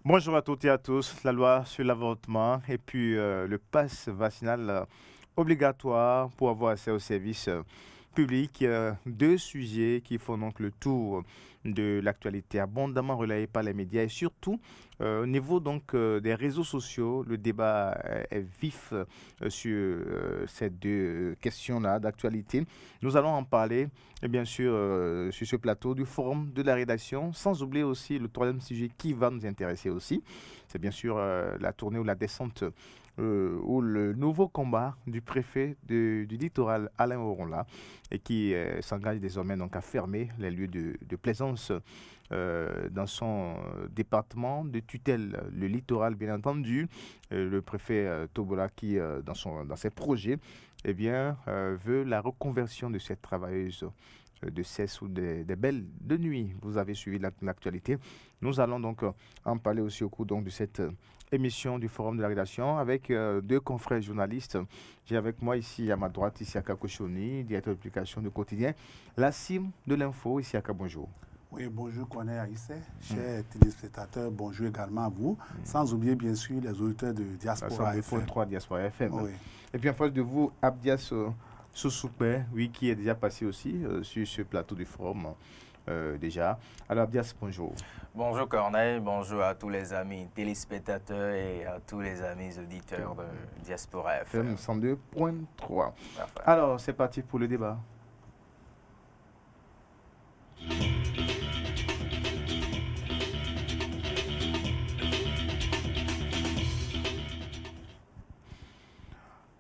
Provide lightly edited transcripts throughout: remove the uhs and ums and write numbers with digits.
Bonjour à toutes et à tous. La loi sur l'avortement et puis le pass vaccinal obligatoire pour avoir accès aux services publics. Deux sujets qui font donc le tour de l'actualité abondamment relayée par les médias et surtout au niveau donc des réseaux sociaux. Le débat est vif sur ces deux questions-là d'actualité. Nous allons en parler et bien sûr sur ce plateau du forum de la rédaction, sans oublier aussi le troisième sujet qui va nous intéresser aussi. C'est bien sûr la tournée ou la descente ou le nouveau combat du préfet du littoral Alain Oronla et qui s'engage désormais donc à fermer les lieux de plaisance dans son département de tutelle, le littoral bien entendu. Le préfet Tobola qui dans ses projets eh bien, veut la reconversion de cette travailleuse de cesse ou des belles de nuit. Vous avez suivi l'actualité. Nous allons donc en parler aussi au cours donc, de cette émission du Forum de la rédaction avec deux confrères journalistes. J'ai avec moi ici à ma droite, ici à Kakoshoni, directeur de publication du quotidien, la cime de l'info, ici à bonjour. Oui, bonjour Koné Aïssé, chers téléspectateurs, bonjour également à vous, sans oublier bien sûr les auditeurs de Diaspora FM. 3 Diaspora FM. Oui. Et puis en face de vous, Abdias Soussoupé, oui, qui est déjà passé aussi sur ce plateau du forum déjà. Alors Abdias, bonjour. Bonjour Corneille, bonjour à tous les amis téléspectateurs et à tous les amis auditeurs de Diaspora FM. 102.3. Alors c'est parti pour le débat.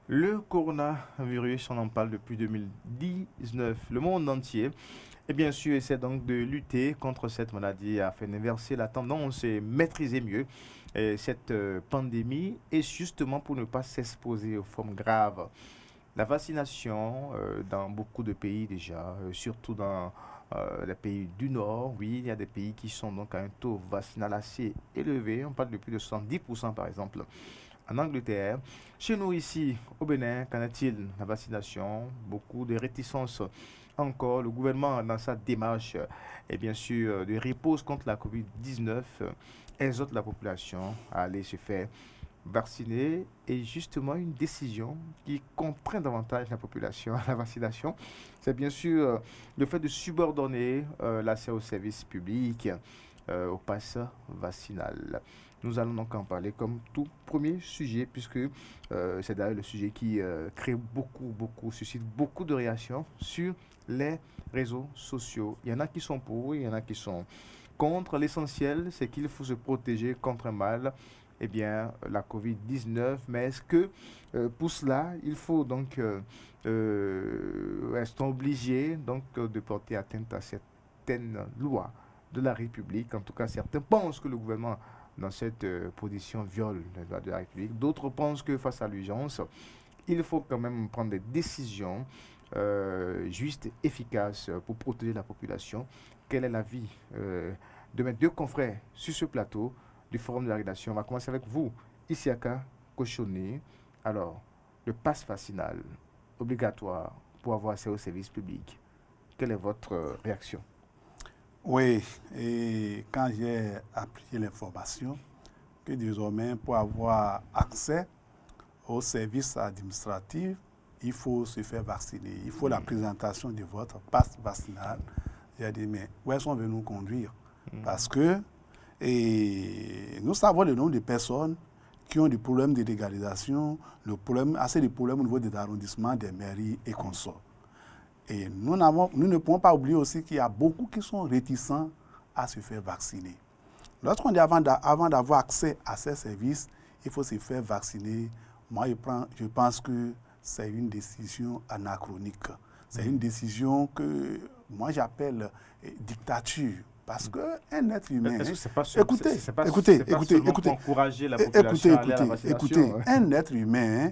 Le coronavirus, on en parle depuis 2019. Le monde entier, et bien sûr, essaie donc de lutter contre cette maladie afin d'inverser la tendance et maîtriser mieux cette pandémie et justement pour ne pas s'exposer aux formes graves. La vaccination dans beaucoup de pays déjà, surtout dans les pays du Nord, oui, il y a des pays qui sont donc à un taux vaccinal assez élevé. On parle de plus de 70% par exemple. En Angleterre, chez nous ici au Bénin, qu'en est-il la vaccination? Beaucoup de réticences encore. Le gouvernement, dans sa démarche, et bien sûr, de riposte contre la COVID-19, exhorte la population à aller se faire vacciner et justement une décision qui contraint davantage la population à la vaccination. C'est bien sûr le fait de subordonner l'accès aux services publics au pass vaccinal. Nous allons donc en parler comme tout premier sujet, puisque c'est d'ailleurs le sujet qui suscite beaucoup de réactions sur les réseaux sociaux. Il y en a qui sont pour, il y en a qui sont contre. L'essentiel, c'est qu'il faut se protéger contre un mal, eh bien, la COVID-19. Mais est-ce que pour cela, il faut donc, restons obligés donc, de porter atteinte à certaines lois de la République? En tout cas, certains pensent que le gouvernement dans cette position viole les lois de la République. D'autres pensent que face à l'urgence, il faut quand même prendre des décisions justes, efficaces pour protéger la population. Quel est l'avis de mes deux confrères sur ce plateau du Forum de la rédaction? On va commencer avec vous, Isiaka Koshoni. Alors, le pass vaccinal obligatoire pour avoir accès aux services publics. Quelle est votre réaction? Oui, et quand j'ai appris l'information que désormais, pour avoir accès aux services administratifs, il faut se faire vacciner. Il faut la présentation de votre passe vaccinal. J'ai dit, mais où est-ce qu'on veut nous conduire? Parce que nous savons le nombre de personnes qui ont des problèmes de légalisation, assez de problèmes au niveau des arrondissements, des mairies et consorts. Et nous ne pouvons pas oublier aussi qu'il y a beaucoup qui sont réticents à se faire vacciner. Lorsqu'on dit avant d'avoir accès à ces services, il faut se faire vacciner. Moi, je pense que c'est une décision anachronique. C'est une décision que moi j'appelle dictature. Parce qu'un être humain... Écoutez, encourager la population à aller à la vaccination. Un être humain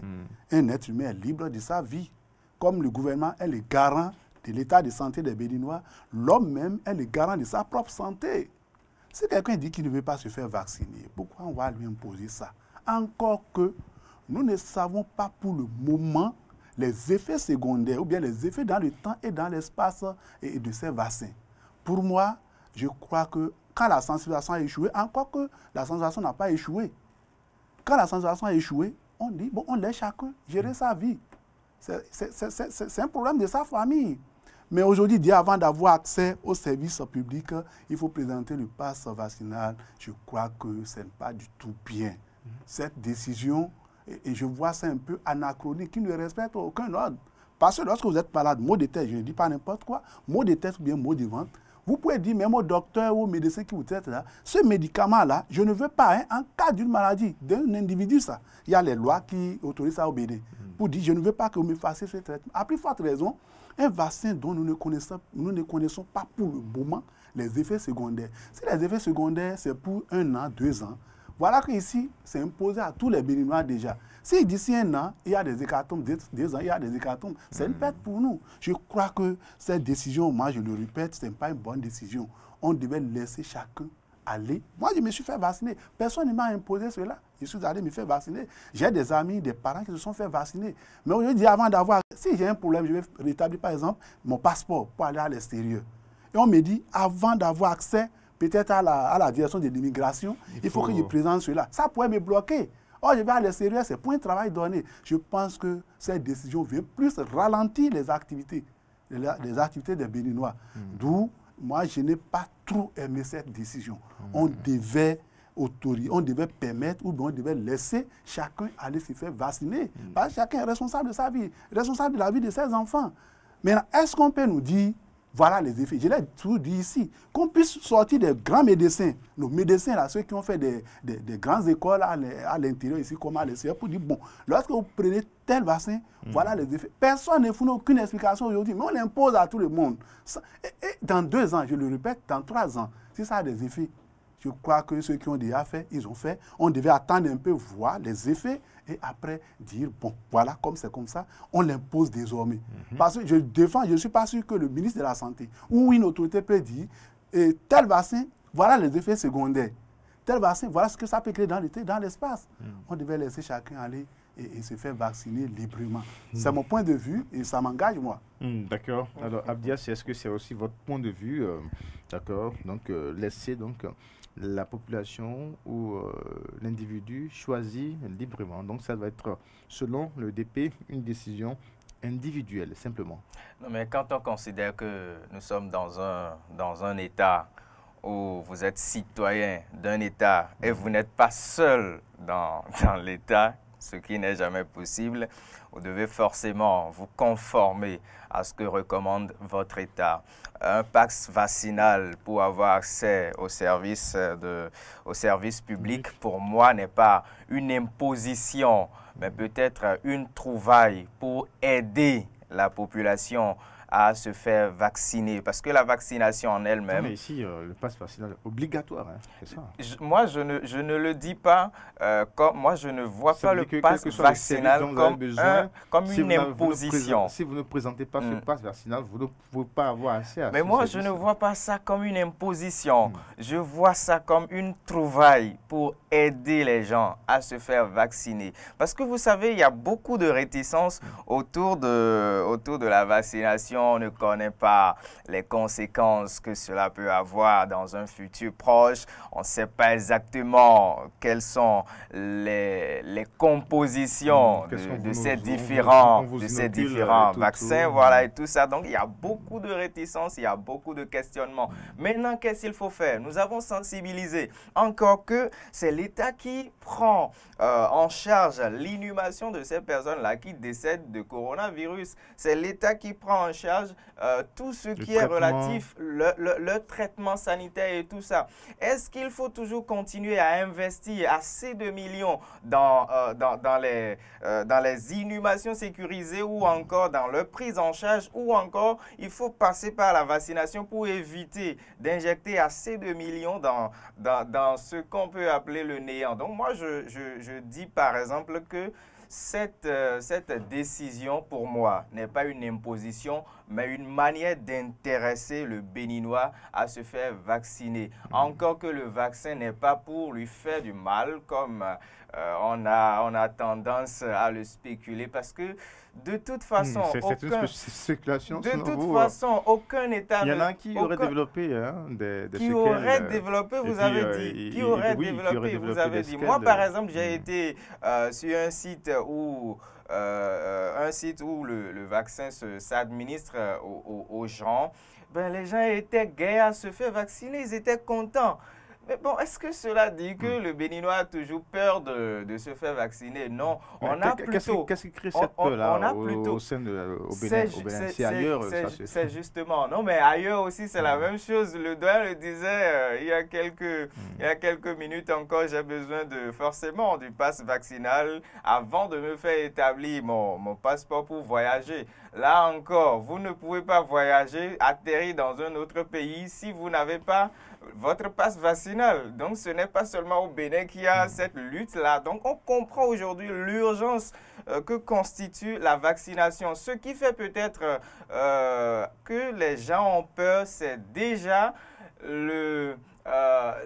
est libre de sa vie. Comme le gouvernement est le garant de l'état de santé des Béninois, l'homme même est le garant de sa propre santé. Si quelqu'un dit qu'il ne veut pas se faire vacciner, pourquoi on va lui imposer ça? Encore que nous ne savons pas pour le moment les effets secondaires ou bien les effets dans le temps et dans l'espace de ces vaccins. Pour moi, je crois que quand la sensibilisation a échoué, encore que la sensibilisation n'a pas échoué. Quand la sensibilisation a échoué, on dit, bon, on laisse chacun gérer sa vie. C'est un problème de sa famille. Mais aujourd'hui, dire avant d'avoir accès aux services publics, il faut présenter le pass vaccinal. Je crois que ce n'est pas du tout bien. Cette décision, et je vois ça un peu anachronique, qui ne respecte aucun ordre. Parce que lorsque vous êtes malade, mot de tête, je ne dis pas n'importe quoi, mot de tête ou bien mot de ventre, vous pouvez dire même au docteur ou au médecin qui vous traite là, ce médicament-là, je ne veux pas, en cas d'une maladie d'un individu, ça. Il y a les lois qui autorisent ça au BD. Pour dire, je ne veux pas que vous me fassiez ce traitement. À plus forte raison, un vaccin dont nous ne connaissons pas pour le moment les effets secondaires. Si les effets secondaires, c'est pour 1 an, 2 ans, voilà qu'ici, c'est imposé à tous les Béninois déjà. Si d'ici 1 an, il y a des hécatombes, 2 ans, il y a des hécatombes, c'est une perte pour nous. Je crois que cette décision, moi je le répète, ce n'est pas une bonne décision. On devait laisser chacun aller. Moi, je me suis fait vacciner. Personne ne m'a imposé cela. Je suis allé me faire vacciner. J'ai des amis, des parents qui se sont fait vacciner. Mais aujourd'hui, avant d'avoir... Si j'ai un problème, je vais rétablir par exemple mon passeport pour aller à l'extérieur. Et on me dit, avant d'avoir accès peut-être à la direction de l'immigration, il faut que je présente cela. Ça pourrait me bloquer. Oh, je vais à l'extérieur, c'est pour un travail donné. Je pense que cette décision vient plus ralentir les activités des Béninois. D'où, moi, je n'ai pas trop aimé cette décision. On devait permettre ou bien on devait laisser chacun aller se faire vacciner. Parce que chacun est responsable de sa vie, responsable de la vie de ses enfants. Maintenant, est-ce qu'on peut nous dire, voilà les effets, je l'ai toujours dit ici, qu'on puisse sortir des grands médecins, nos médecins, là, ceux qui ont fait des grandes écoles à l'intérieur ici, comme à l'extérieur, pour dire, bon, lorsque vous prenez tel vaccin, voilà les effets. Personne ne fournit aucune explication aujourd'hui, mais on l'impose à tout le monde. Et dans 2 ans, je le répète, dans 3 ans, si ça a des effets, je crois que ceux qui ont déjà fait, ils ont fait. On devait attendre un peu, voir les effets et après dire, bon, voilà, comme c'est comme ça, on l'impose désormais. Parce que je ne suis pas sûr que le ministre de la Santé ou une autorité peut dire, tel vaccin, voilà les effets secondaires. Tel vaccin, voilà ce que ça peut créer dans l'espace. On devait laisser chacun aller et se faire vacciner librement. C'est mon point de vue et ça m'engage, moi. D'accord. Alors, Abdias, est-ce que c'est aussi votre point de vue? D'accord. Donc, laisser la population ou l'individu choisir librement. Donc, ça va être, selon le DP, une décision individuelle, simplement. Non, mais quand on considère que nous sommes dans un État où vous êtes citoyen d'un État et vous n'êtes pas seul dans l'État, ce qui n'est jamais possible, vous devez forcément vous conformer à ce que recommande votre État. Un pass vaccinal pour avoir accès aux services publics, pour moi, n'est pas une imposition, mais peut-être une trouvaille pour aider la population à se faire vacciner. Parce que la vaccination en elle-même... Mais ici, le pass vaccinal est obligatoire, hein, c'est ça. Moi, je ne le dis pas, moi, je ne vois pas le pass vaccinal comme une imposition. Si vous ne présentez pas ce pass vaccinal, vous ne pouvez pas avoir accès à Mais moi, je ne vois pas ça comme une imposition. Je vois ça comme une trouvaille pour aider les gens à se faire vacciner. Parce que vous savez, il y a beaucoup de réticences autour de la vaccination. On ne connaît pas les conséquences que cela peut avoir dans un futur proche. On ne sait pas exactement quelles sont les compositions de ces différents vaccins, voilà, et tout ça. Donc, il y a beaucoup de réticences, il y a beaucoup de questionnements. Maintenant, qu'est-ce qu'il faut faire? Nous avons sensibilisé. Encore que c'est l'État qui prend en charge l'inhumation de ces personnes-là qui décèdent de coronavirus. C'est l'État qui prend en charge tout ce qui est relatif, le traitement sanitaire et tout ça. Est-ce qu'il faut toujours continuer à investir assez de millions dans les inhumations sécurisées ou encore dans leur prise en charge, ou encore il faut passer par la vaccination pour éviter d'injecter assez de millions dans ce qu'on peut appeler le néant? Donc moi, je dis par exemple que cette décision, pour moi, n'est pas une imposition, mais une manière d'intéresser le Béninois à se faire vacciner. Encore que le vaccin n'est pas pour lui faire du mal, comme on a tendance à le spéculer parce que de toute façon, c'est une spéculation. De toute façon, aucun État... Il y en a qui auraient développé des qui auraient développé, vous avez dit. Qui auraient développé, vous avez dit. Moi, par exemple, j'ai été sur un site où le vaccin s'administre aux gens. Ben, les gens étaient gais à se faire vacciner, ils étaient contents. Mais bon, est-ce que cela dit que le Béninois a toujours peur de se faire vacciner? Non, on a plutôt... Qu'est-ce qui crée cette peur-là au sein au Bénin? C'est ailleurs, ça se fait. C'est justement... Non, mais ailleurs aussi, c'est la même chose. Le doyen le disait il y a quelques minutes encore, j'ai besoin forcément du pass vaccinal avant de me faire établir mon passeport pour voyager. Là encore, vous ne pouvez pas voyager, atterrir dans un autre pays si vous n'avez pas votre passe vaccinal. Donc, ce n'est pas seulement au Bénin qu'il y a cette lutte-là. Donc, on comprend aujourd'hui l'urgence que constitue la vaccination. Ce qui fait peut-être que les gens ont peur, c'est déjà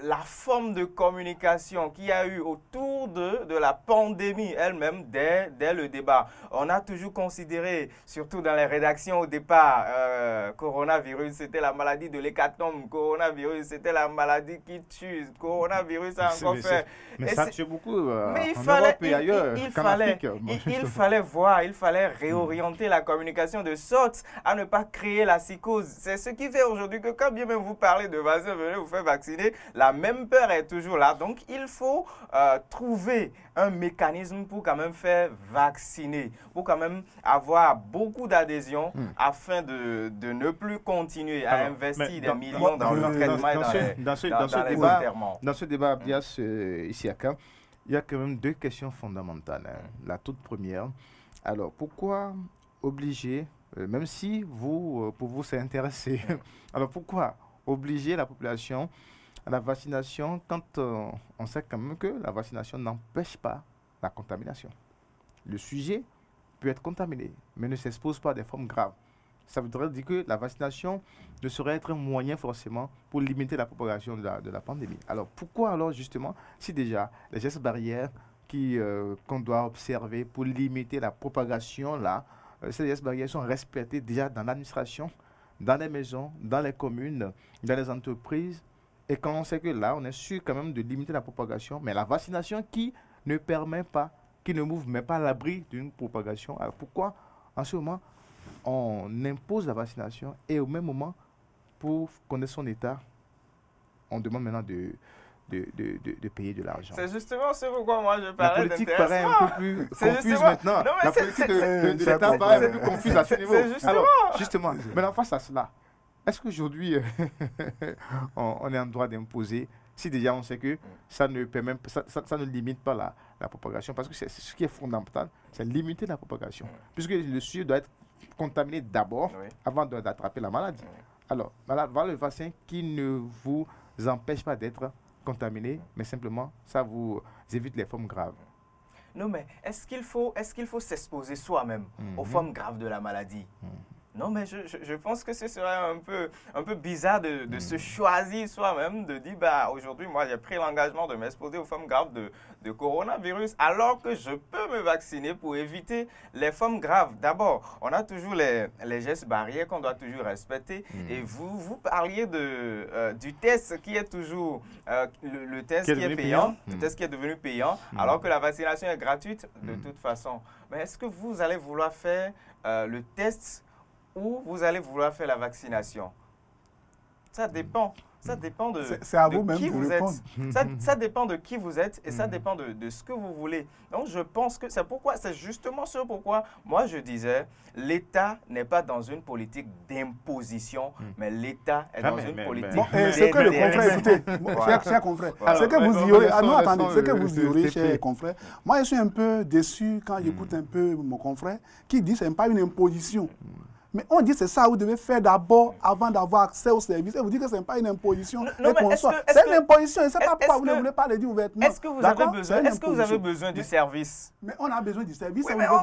la forme de communication qu'il y a eu autour de la pandémie elle-même dès le débat. On a toujours considéré, surtout dans les rédactions au départ, coronavirus, c'était la maladie de l'hécatombe, coronavirus, c'était la maladie qui tue, coronavirus a encore fait... Mais ça tue beaucoup mais en Europe et ailleurs, il fallait réorienter la communication de sorte à ne pas créer la psychose. C'est ce qui fait aujourd'hui que quand bien même vous parlez de vaccin, venez vous faire vacciner, la même peur est toujours là. Donc, il faut trouver un mécanisme pour quand même faire vacciner, pour quand même avoir beaucoup d'adhésion afin de ne plus continuer à investir des millions dans le traitement et dans les enterrements. Dans ce débat, Abdias, Isiaka, il y a quand même deux questions fondamentales. La toute première, alors pourquoi obliger, même si pour vous c'est intéressé, alors pourquoi obliger la population à la vaccination quand on sait quand même que la vaccination n'empêche pas la contamination? Le sujet peut être contaminé, mais ne s'expose pas à des formes graves. Ça voudrait dire que la vaccination ne saurait être un moyen forcément pour limiter la propagation de la pandémie. Alors pourquoi alors justement, si déjà les gestes barrières qu'on doit observer pour limiter la propagation là, ces gestes barrières sont respectés déjà dans l'administration, dans les maisons, dans les communes, dans les entreprises, et quand on sait que là, on est sûr quand même de limiter la propagation, mais la vaccination qui ne permet pas, qui ne m'ouvre même pas à l'abri d'une propagation. Alors pourquoi, en ce moment, on impose la vaccination et au même moment, pour connaître son état, on demande maintenant de payer de l'argent? C'est justement ce pourquoi moi je parlais d'intéressement. La politique paraît un peu plus confuse maintenant. Non, la politique de l'État paraît un peu plus confuse à ce niveau. Alors, justement, maintenant face à cela, est-ce qu'aujourd'hui, on est en droit d'imposer, si déjà on sait que ça ne limite pas la propagation, parce que c'est ce qui est fondamental, c'est limiter la propagation, puisque le sujet doit être contaminé d'abord, avant d'attraper la maladie. Alors, voilà le vaccin qui ne vous empêche pas d'être contaminé, mais simplement, ça vous évite les formes graves. Non, mais est-ce qu'il faut s'exposer soi-même aux formes graves de la maladie? Non, mais je pense que ce serait un peu bizarre de se choisir soi-même, de dire, bah, aujourd'hui, moi, j'ai pris l'engagement de m'exposer aux formes graves de coronavirus, alors que je peux me vacciner pour éviter les formes graves. D'abord, on a toujours les gestes barrières qu'on doit toujours respecter. Et vous parliez du test qui est toujours le test qui est payant, le test qui est devenu payant, alors que la vaccination est gratuite de toute façon. Mais est-ce que vous allez vouloir faire le test ou vous allez vouloir faire la vaccination? Ça dépend. Ça dépend de qui vous êtes. Ça dépend de qui vous êtes et ça dépend de ce que vous voulez. Donc, je pense que c'est justement ce pourquoi moi je disais l'État n'est pas dans une politique d'imposition, mais l'État est dans une politique d'intérêt. Ce que le confrère, écoutez, chers confrères, ce que vous ignorez, chers confrères, moi je suis un peu déçu quand j'écoute un peu mon confrère qui dit que ce n'est pas une imposition. Mais on dit que c'est ça que vous devez faire d'abord avant d'avoir accès au service. Et vous dites que ce n'est pas une imposition. C'est une imposition. Et c'est pas pourquoi vous ne voulez pas le dire ouvertement. Est-ce que vous avez besoin du service? Mais on a besoin du service. Oui, mais on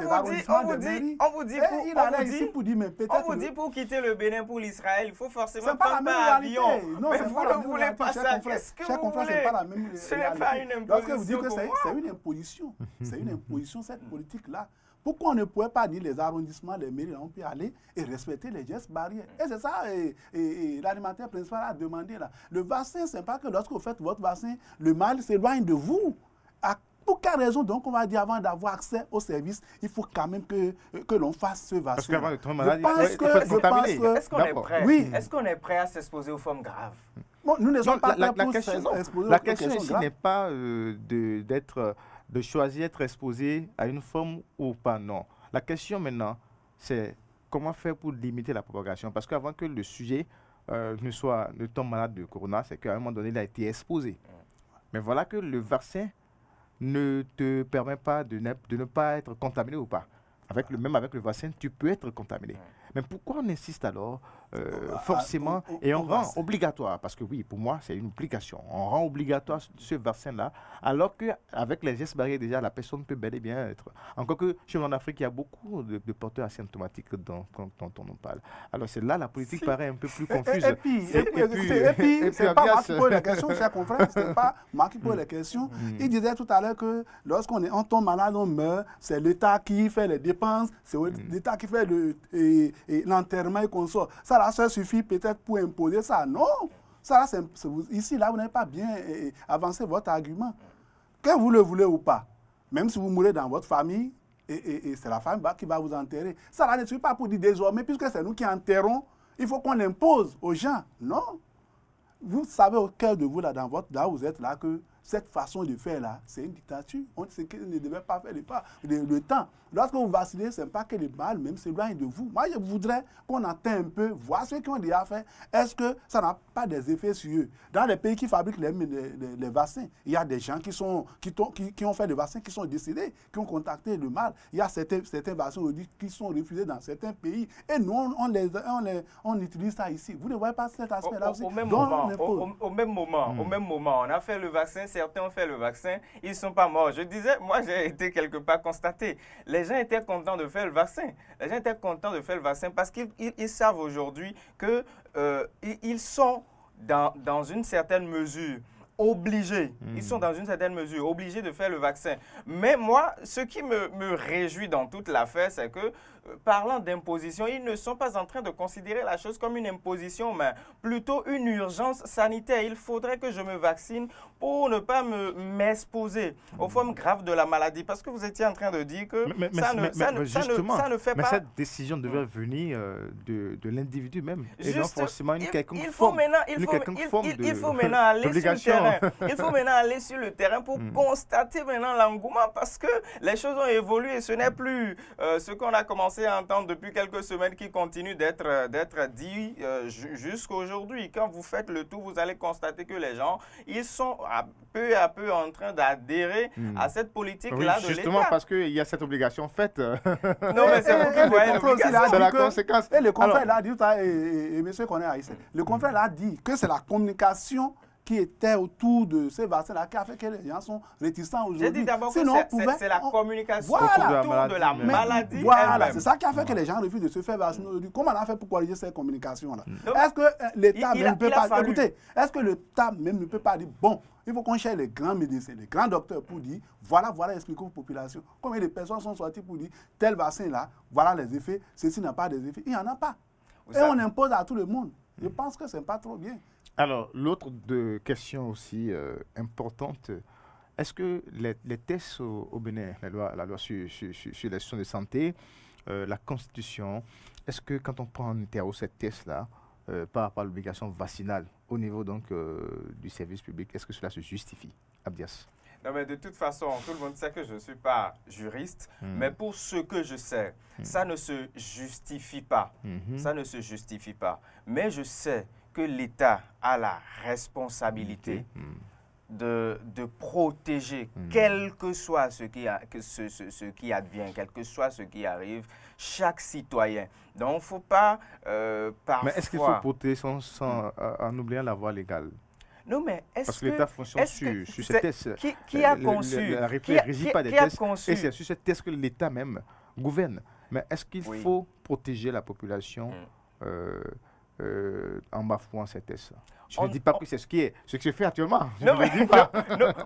vous dit pour quitter le Bénin pour l'Israël, il faut forcément prendre un avion. Mais vous ne voulez pas ça. Qu'est-ce que vous voulez? Ce n'est pas une imposition. Lorsque vous dites que c'est une imposition, c'est une imposition, cette politique-là. Pourquoi on ne pouvait pas dire les arrondissements, les mairies, on peut aller et respecter les gestes barrières? Et c'est ça, l'alimentaire principal a demandé là. Le vaccin, ce n'est pas que lorsque vous faites votre vaccin, le mal s'éloigne de vous. Pour quelle raison, donc, on va dire avant d'avoir accès au service, il faut quand même que l'on fasse ce vaccin? Parce qu'avant de tomber malade, est-ce qu'on est prêt à s'exposer aux formes graves? Bon, nous ne sommes pas prêts pour s'exposer. La question ici n'est pas de choisir d'être exposé à une forme ou pas, non. La question maintenant, c'est comment faire pour limiter la propagation. Parce qu'avant que le sujet ne tombe malade de corona, c'est qu'à un moment donné, il a été exposé. Mais voilà que le vaccin ne te permet pas de ne pas être contaminé ou pas. Même avec le vaccin, tu peux être contaminé. Mais pourquoi on insiste alors forcément et on rend obligatoire? Parce que oui, pour moi, c'est une obligation. On rend obligatoire ce vaccin-là, alors qu'avec les gestes barrières, déjà, la personne peut bel et bien être. Encore que chez nous en Afrique, il y a beaucoup de porteurs asymptomatiques dont on en parle. Alors c'est là la politique paraît un peu plus confuse. Et puis c'est pas moi qui pose la question, cher confrère, c'est pas moi qui pose la question. Il disait tout à l'heure que lorsqu'on tombe malade, on meurt, c'est l'État qui fait les dépenses, c'est l'État qui fait l'enterrement et qu'on sort. Ça suffit peut-être pour imposer ça. Non, ici, là, vous n'avez pas bien avancé votre argument. Que vous le voulez ou pas, même si vous mourrez dans votre famille, et c'est la famille qui va vous enterrer. Ça ne suffit pas pour dire désormais, puisque c'est nous qui enterrons, il faut qu'on l'impose aux gens. Non. Vous savez au cœur de vous, là où vous êtes là, que cette façon de faire là, c'est une dictature. On sait qu'il ne devait pas faire le temps. Lorsque vous vaccinez, ce n'est pas que le mal même s'éloigne de vous. Moi, je voudrais qu'on atteigne un peu, voir ceux qui ont déjà fait. Est-ce que ça n'a pas des effets sur eux? Dans les pays qui fabriquent les vaccins, il y a des gens qui ont fait des vaccins, qui sont décédés, qui ont contacté le mal. Il y a certains vaccins qui sont refusés dans certains pays. Et nous, on utilise ça ici. Vous ne voyez pas cet aspect-là aussi? Au même moment, on a fait le vaccin. Certains ont fait le vaccin, ils ne sont pas morts. Je disais, moi j'ai été quelque part constaté. Les gens étaient contents de faire le vaccin. Les gens étaient contents de faire le vaccin parce qu'ils savent aujourd'hui qu'ils sont dans une certaine mesure obligés. Ils sont dans une certaine mesure obligés de faire le vaccin. Mais moi, ce qui me réjouit dans toute l'affaire, c'est que, parlant d'imposition, ils ne sont pas en train de considérer la chose comme une imposition, mais plutôt une urgence sanitaire. Il faudrait que je me vaccine pour ne pas m'exposer aux formes graves de la maladie. Parce que vous étiez en train de dire que ça ne fait pas... Mais cette décision devait venir de l'individu même, et non forcément une quelconque il faut forme maintenant aller sur le terrain. Il faut maintenant aller sur le terrain pour constater maintenant l'engouement, parce que les choses ont évolué. Ce n'est plus ce qu'on a commencé à entendre depuis quelques semaines qui continue d'être dit jusqu'à aujourd'hui. Quand vous faites le tour, vous allez constater que les gens, ils sont peu à peu en train d'adhérer à cette politique-là de l'État. Justement parce qu'il y a cette obligation faite. Non, mais c'est vous qui voyez l'obligation. C'est la conséquence. Et le confrère l'a dit, et monsieur connaît Haïtien, le confrère l'a dit que c'est la communication qui était autour de ces vaccins-là qui a fait que les gens sont réticents aujourd'hui. J'ai dit d'abord que c'est la communication autour de la maladie. Voilà, c'est ça qui a fait que les gens refusent de se faire vacciner aujourd'hui. Comment on a fait pour corriger ces communications-là? Est-ce que l'État même ne peut pas... Écoutez, est-ce que l'État même ne peut pas dire, bon, il faut qu'on cherche les grands médecins, les grands docteurs pour dire, voilà, expliquer aux populations. Combien de personnes sont sorties pour dire, tel vaccin-là, voilà les effets, ceci n'a pas des effets. Il n'y en a pas. Et on impose à tout le monde. Je pense que ce n'est pas trop bien. Alors, l'autre question aussi importante, est-ce que les tests au Bénin, la loi sur les questions de santé, la Constitution, est-ce que quand on prend en interro cette test-là, par rapport à l'obligation vaccinale au niveau donc du service public, est-ce que cela se justifie, Abdias? Non, mais de toute façon, tout le monde sait que je ne suis pas juriste, mais pour ce que je sais, ça ne se justifie pas. Ça ne se justifie pas. Mais je sais que l'État a la responsabilité de protéger, quel que soit ce qui advient, quel que soit ce qui arrive, chaque citoyen. Donc, il ne faut pas parfois... Mais est-ce qu'il faut protéger en oubliant la voie légale? Non, mais est-ce que... Parce que l'État fonctionne sur ces tests. Qui a conçu... La République ne régit pas des tests. Et c'est sur ces tests que l'État même gouverne. Mais est-ce qu'il faut protéger la population en bafouant ces tests? Je ne dis pas que c'est ce qui se fait actuellement. Je ne le dis pas.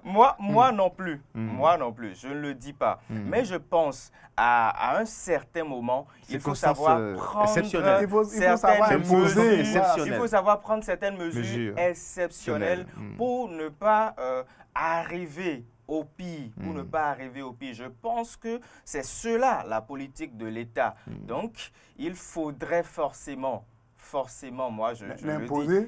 Moi non plus. Moi non plus. Je ne le dis pas. Mais je pense à un certain moment, il faut savoir prendre certaines mesures. Il faut savoir prendre certaines mesures exceptionnelles pour ne pas arriver au pire, pour ne pas arriver au pire. Je pense que c'est cela la politique de l'État. Donc, il faudrait forcément, moi je le dis,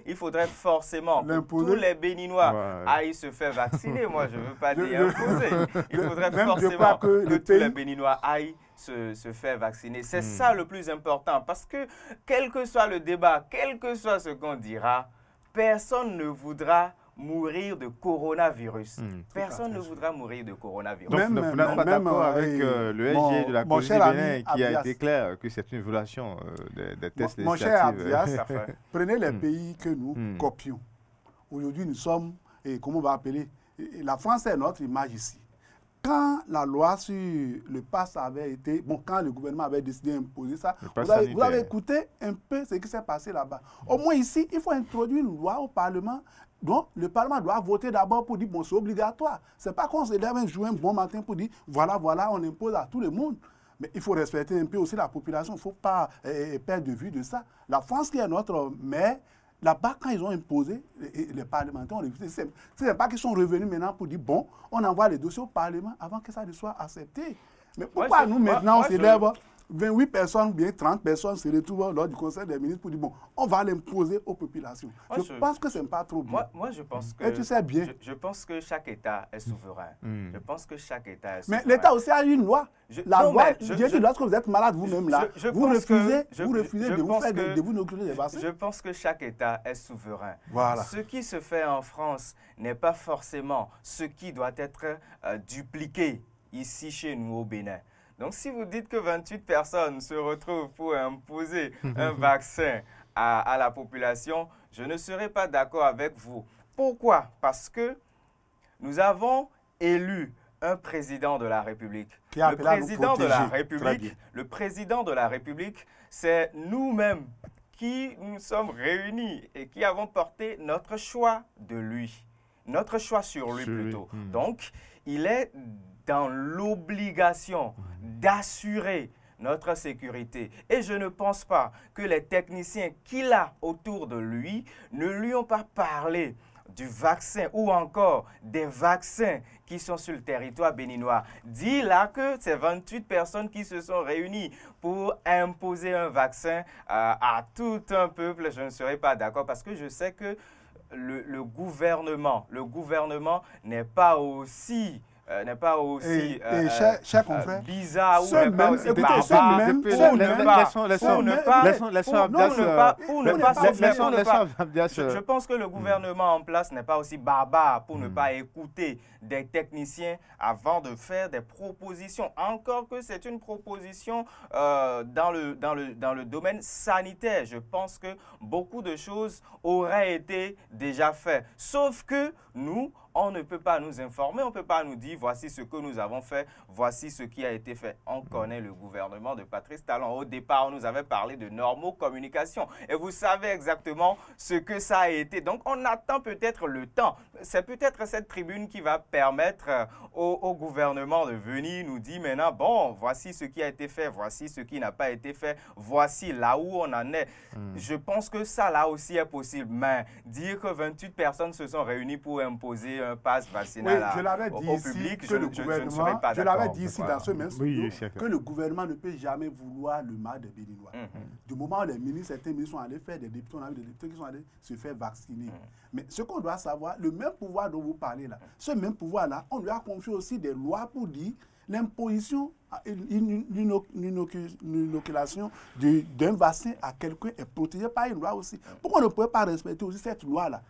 il faudrait forcément que tous les Béninois aillent se faire vacciner. Moi, je ne veux pas dire imposer. Il faudrait forcément que tous les Béninois aillent se faire vacciner. C'est ça le plus important parce que quel que soit le débat, quel que soit ce qu'on dira, personne ne voudra mourir de coronavirus. Personne ne voudra mourir de coronavirus. Donc, vous n'êtes pas d'accord avec le SG de la Cour du Bénin qui a été clair que c'est une violation des tests législatifs. Mon cher Abdias, prenez les pays que nous copions. Aujourd'hui, nous sommes, et comment on va appeler, la France est notre image ici. Quand la loi sur le pass avait été, quand le gouvernement avait décidé d'imposer ça, vous avez écouté un peu ce qui s'est passé là-bas. Au moins ici, il faut introduire une loi au Parlement. Donc, le Parlement doit voter d'abord pour dire, bon, c'est obligatoire. Ce n'est pas qu'on se lève un jour, un bon matin pour dire, voilà, on impose à tout le monde. Mais il faut respecter un peu aussi la population. Il ne faut pas perdre de vue de ça. La France qui est notre mère, là-bas, quand ils ont imposé, les parlementaires ont refusé. Ce n'est pas qu'ils sont revenus maintenant pour dire, bon, on envoie les dossiers au Parlement avant que ça ne soit accepté. Mais pourquoi nous, maintenant, on se lève 28 personnes ou bien 30 personnes se retrouvent lors du Conseil des ministres pour dire, bon, on va l'imposer aux populations. Je pense que ce n'est pas trop bien. Moi, je pense que... Et tu sais bien. Je pense que chaque État est souverain. Je pense que chaque État est souverain. Mais l'État aussi a une loi. La loi, lorsque vous êtes malade vous-même là, vous refusez de vous occuper des vaccins. Je pense que chaque État est souverain. Voilà. Ce qui se fait en France n'est pas forcément ce qui doit être dupliqué ici chez nous au Bénin. Donc, si vous dites que 28 personnes se retrouvent pour imposer un vaccin à la population, je ne serai pas d'accord avec vous. Pourquoi? Parce que nous avons élu un président de la République. Le président de la République, c'est nous-mêmes qui nous sommes réunis et qui avons porté notre choix de lui. Notre choix sur lui plutôt. Donc, il est dans l'obligation d'assurer notre sécurité. Et je ne pense pas que les techniciens qu'il a autour de lui ne lui ont pas parlé du vaccin ou encore des vaccins qui sont sur le territoire béninois. Dis là que ces 28 personnes qui se sont réunies pour imposer un vaccin à tout un peuple, je ne serai pas d'accord parce que je sais que le gouvernement n'est pas aussi bizarre ou n'est pas aussi je pense que le gouvernement en place n'est pas aussi barbare pour ne pas écouter des techniciens avant de faire des propositions. Encore que c'est une proposition dans le domaine sanitaire. Je pense que beaucoup de choses auraient été déjà faites. Sauf que nous, on ne peut pas nous informer, on ne peut pas nous dire voici ce que nous avons fait, voici ce qui a été fait. On connaît le gouvernement de Patrice Talon. Au départ, on nous avait parlé de normocommunication et vous savez exactement ce que ça a été. Donc, on attend peut-être le temps. C'est peut-être cette tribune qui va permettre au gouvernement de venir nous dire maintenant, bon, voici ce qui a été fait, voici ce qui n'a pas été fait, voici là où on en est. Je pense que ça, là aussi, est possible. Mais dire que 28 personnes se sont réunies pour imposer un pass vaccinal au public, je ne serai pas d'accord. Je l'avais dit ici dans ce même studio que le gouvernement ne peut jamais vouloir le mal des Béninois. Du moment où les ministres, certains ministres sont allés faire des députés, on a vu des députés qui sont allés se faire vacciner. Mais ce qu'on doit savoir, le même pouvoir dont vous parlez là, ce même pouvoir-là, on lui a confié aussi des lois pour dire l'imposition, l'inoculation d'un vaccin à quelqu'un est protégée par une loi aussi. Pourquoi on ne peut pas respecter aussi cette loi-là?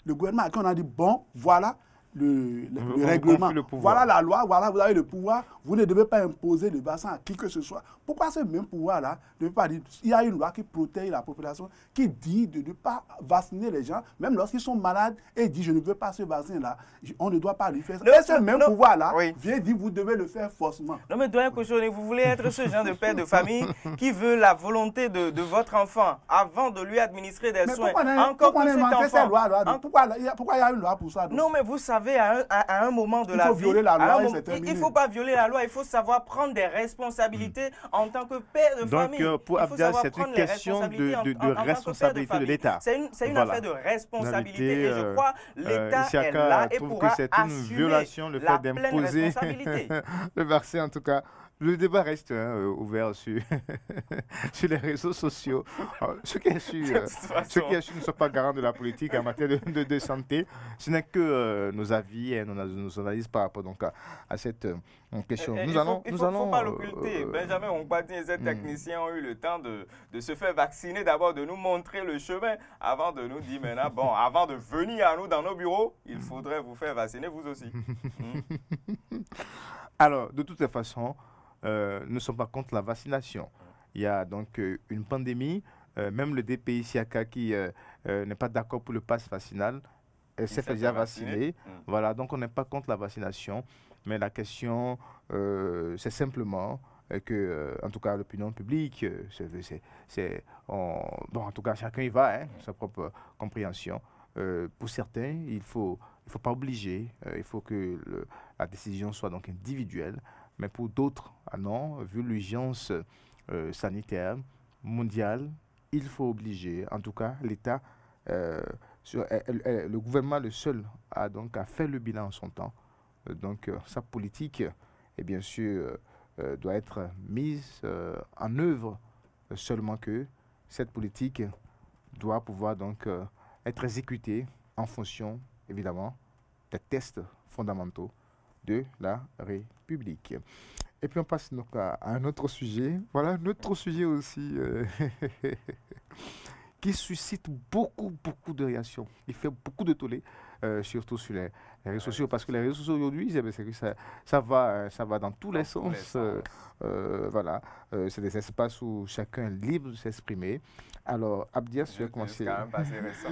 Le gouvernement, quand on a dit, bon, voilà, le règlement. Voilà la loi, voilà, vous avez le pouvoir. Vous ne devez pas imposer le vaccin à qui que ce soit. Pourquoi ce même pouvoir-là ne veut pas dire... Il y a une loi qui protège la population, qui dit de ne pas vacciner les gens, même lorsqu'ils sont malades, et dit je ne veux pas ce vaccin-là, on ne doit pas lui faire ça. Et ce même pouvoir-là vient dire vous devez le faire forcément. Non mais doyen Cochonnet, vous voulez être ce genre de père de famille qui veut la volonté de votre enfant avant de lui administrer des soins. Pourquoi on a cette loi-là? Pourquoi il y a une loi pour ça? Non mais vous savez, à un moment de la vie, il ne faut pas violer la loi, il faut savoir prendre des responsabilités en tant que père de famille. Donc pour Abdias, c'est une question de responsabilité de l'État. C'est une affaire de responsabilité et je crois l'État est là et pourra assumer la pleine responsabilité. Le vaccin en tout cas. Le débat reste ouvert sur, sur les réseaux sociaux. Ce qui est sûr ne sont pas garants de la politique en matière de santé. Ce n'est que nos avis et nos analyses par rapport donc, à cette question. Il ne faut pas l'occulter. Benjamin Ongbatin et ses techniciens ont eu le temps de se faire vacciner, d'abord de nous montrer le chemin avant de nous dire maintenant, bon, avant de venir à nous dans nos bureaux, il faudrait vous faire vacciner vous aussi. Alors, de toutes les façons, nous ne sommes pas contre la vaccination. Il y a donc une pandémie, même le DPI-SIACA qui n'est pas d'accord pour le pass vaccinal, s'est fait déjà vacciner. Voilà, donc on n'est pas contre la vaccination, mais la question, c'est simplement que, en tout cas, l'opinion publique, bon, en tout cas, chacun y va, sa propre compréhension. Pour certains, il ne faut pas obliger, il faut que la décision soit donc individuelle. Mais pour d'autres, non, vu l'urgence sanitaire mondiale, il faut obliger, en tout cas l'État, le gouvernement le seul a donc à faire le bilan en son temps. Donc sa politique, et bien sûr, doit être mise en œuvre, seulement que cette politique doit pouvoir donc être exécutée en fonction, évidemment, des tests fondamentaux de la République. Et puis on passe donc à un autre sujet. Voilà, un autre sujet aussi qui suscite beaucoup de réactions. Il fait beaucoup de tollé, surtout sur les réseaux sociaux, parce que les réseaux sociaux aujourd'hui, c'est que ça va dans tous les sens. Voilà, c'est des espaces où chacun est libre de s'exprimer. Alors, Abdias, tu as commencé. Jusqu'à un passé récent.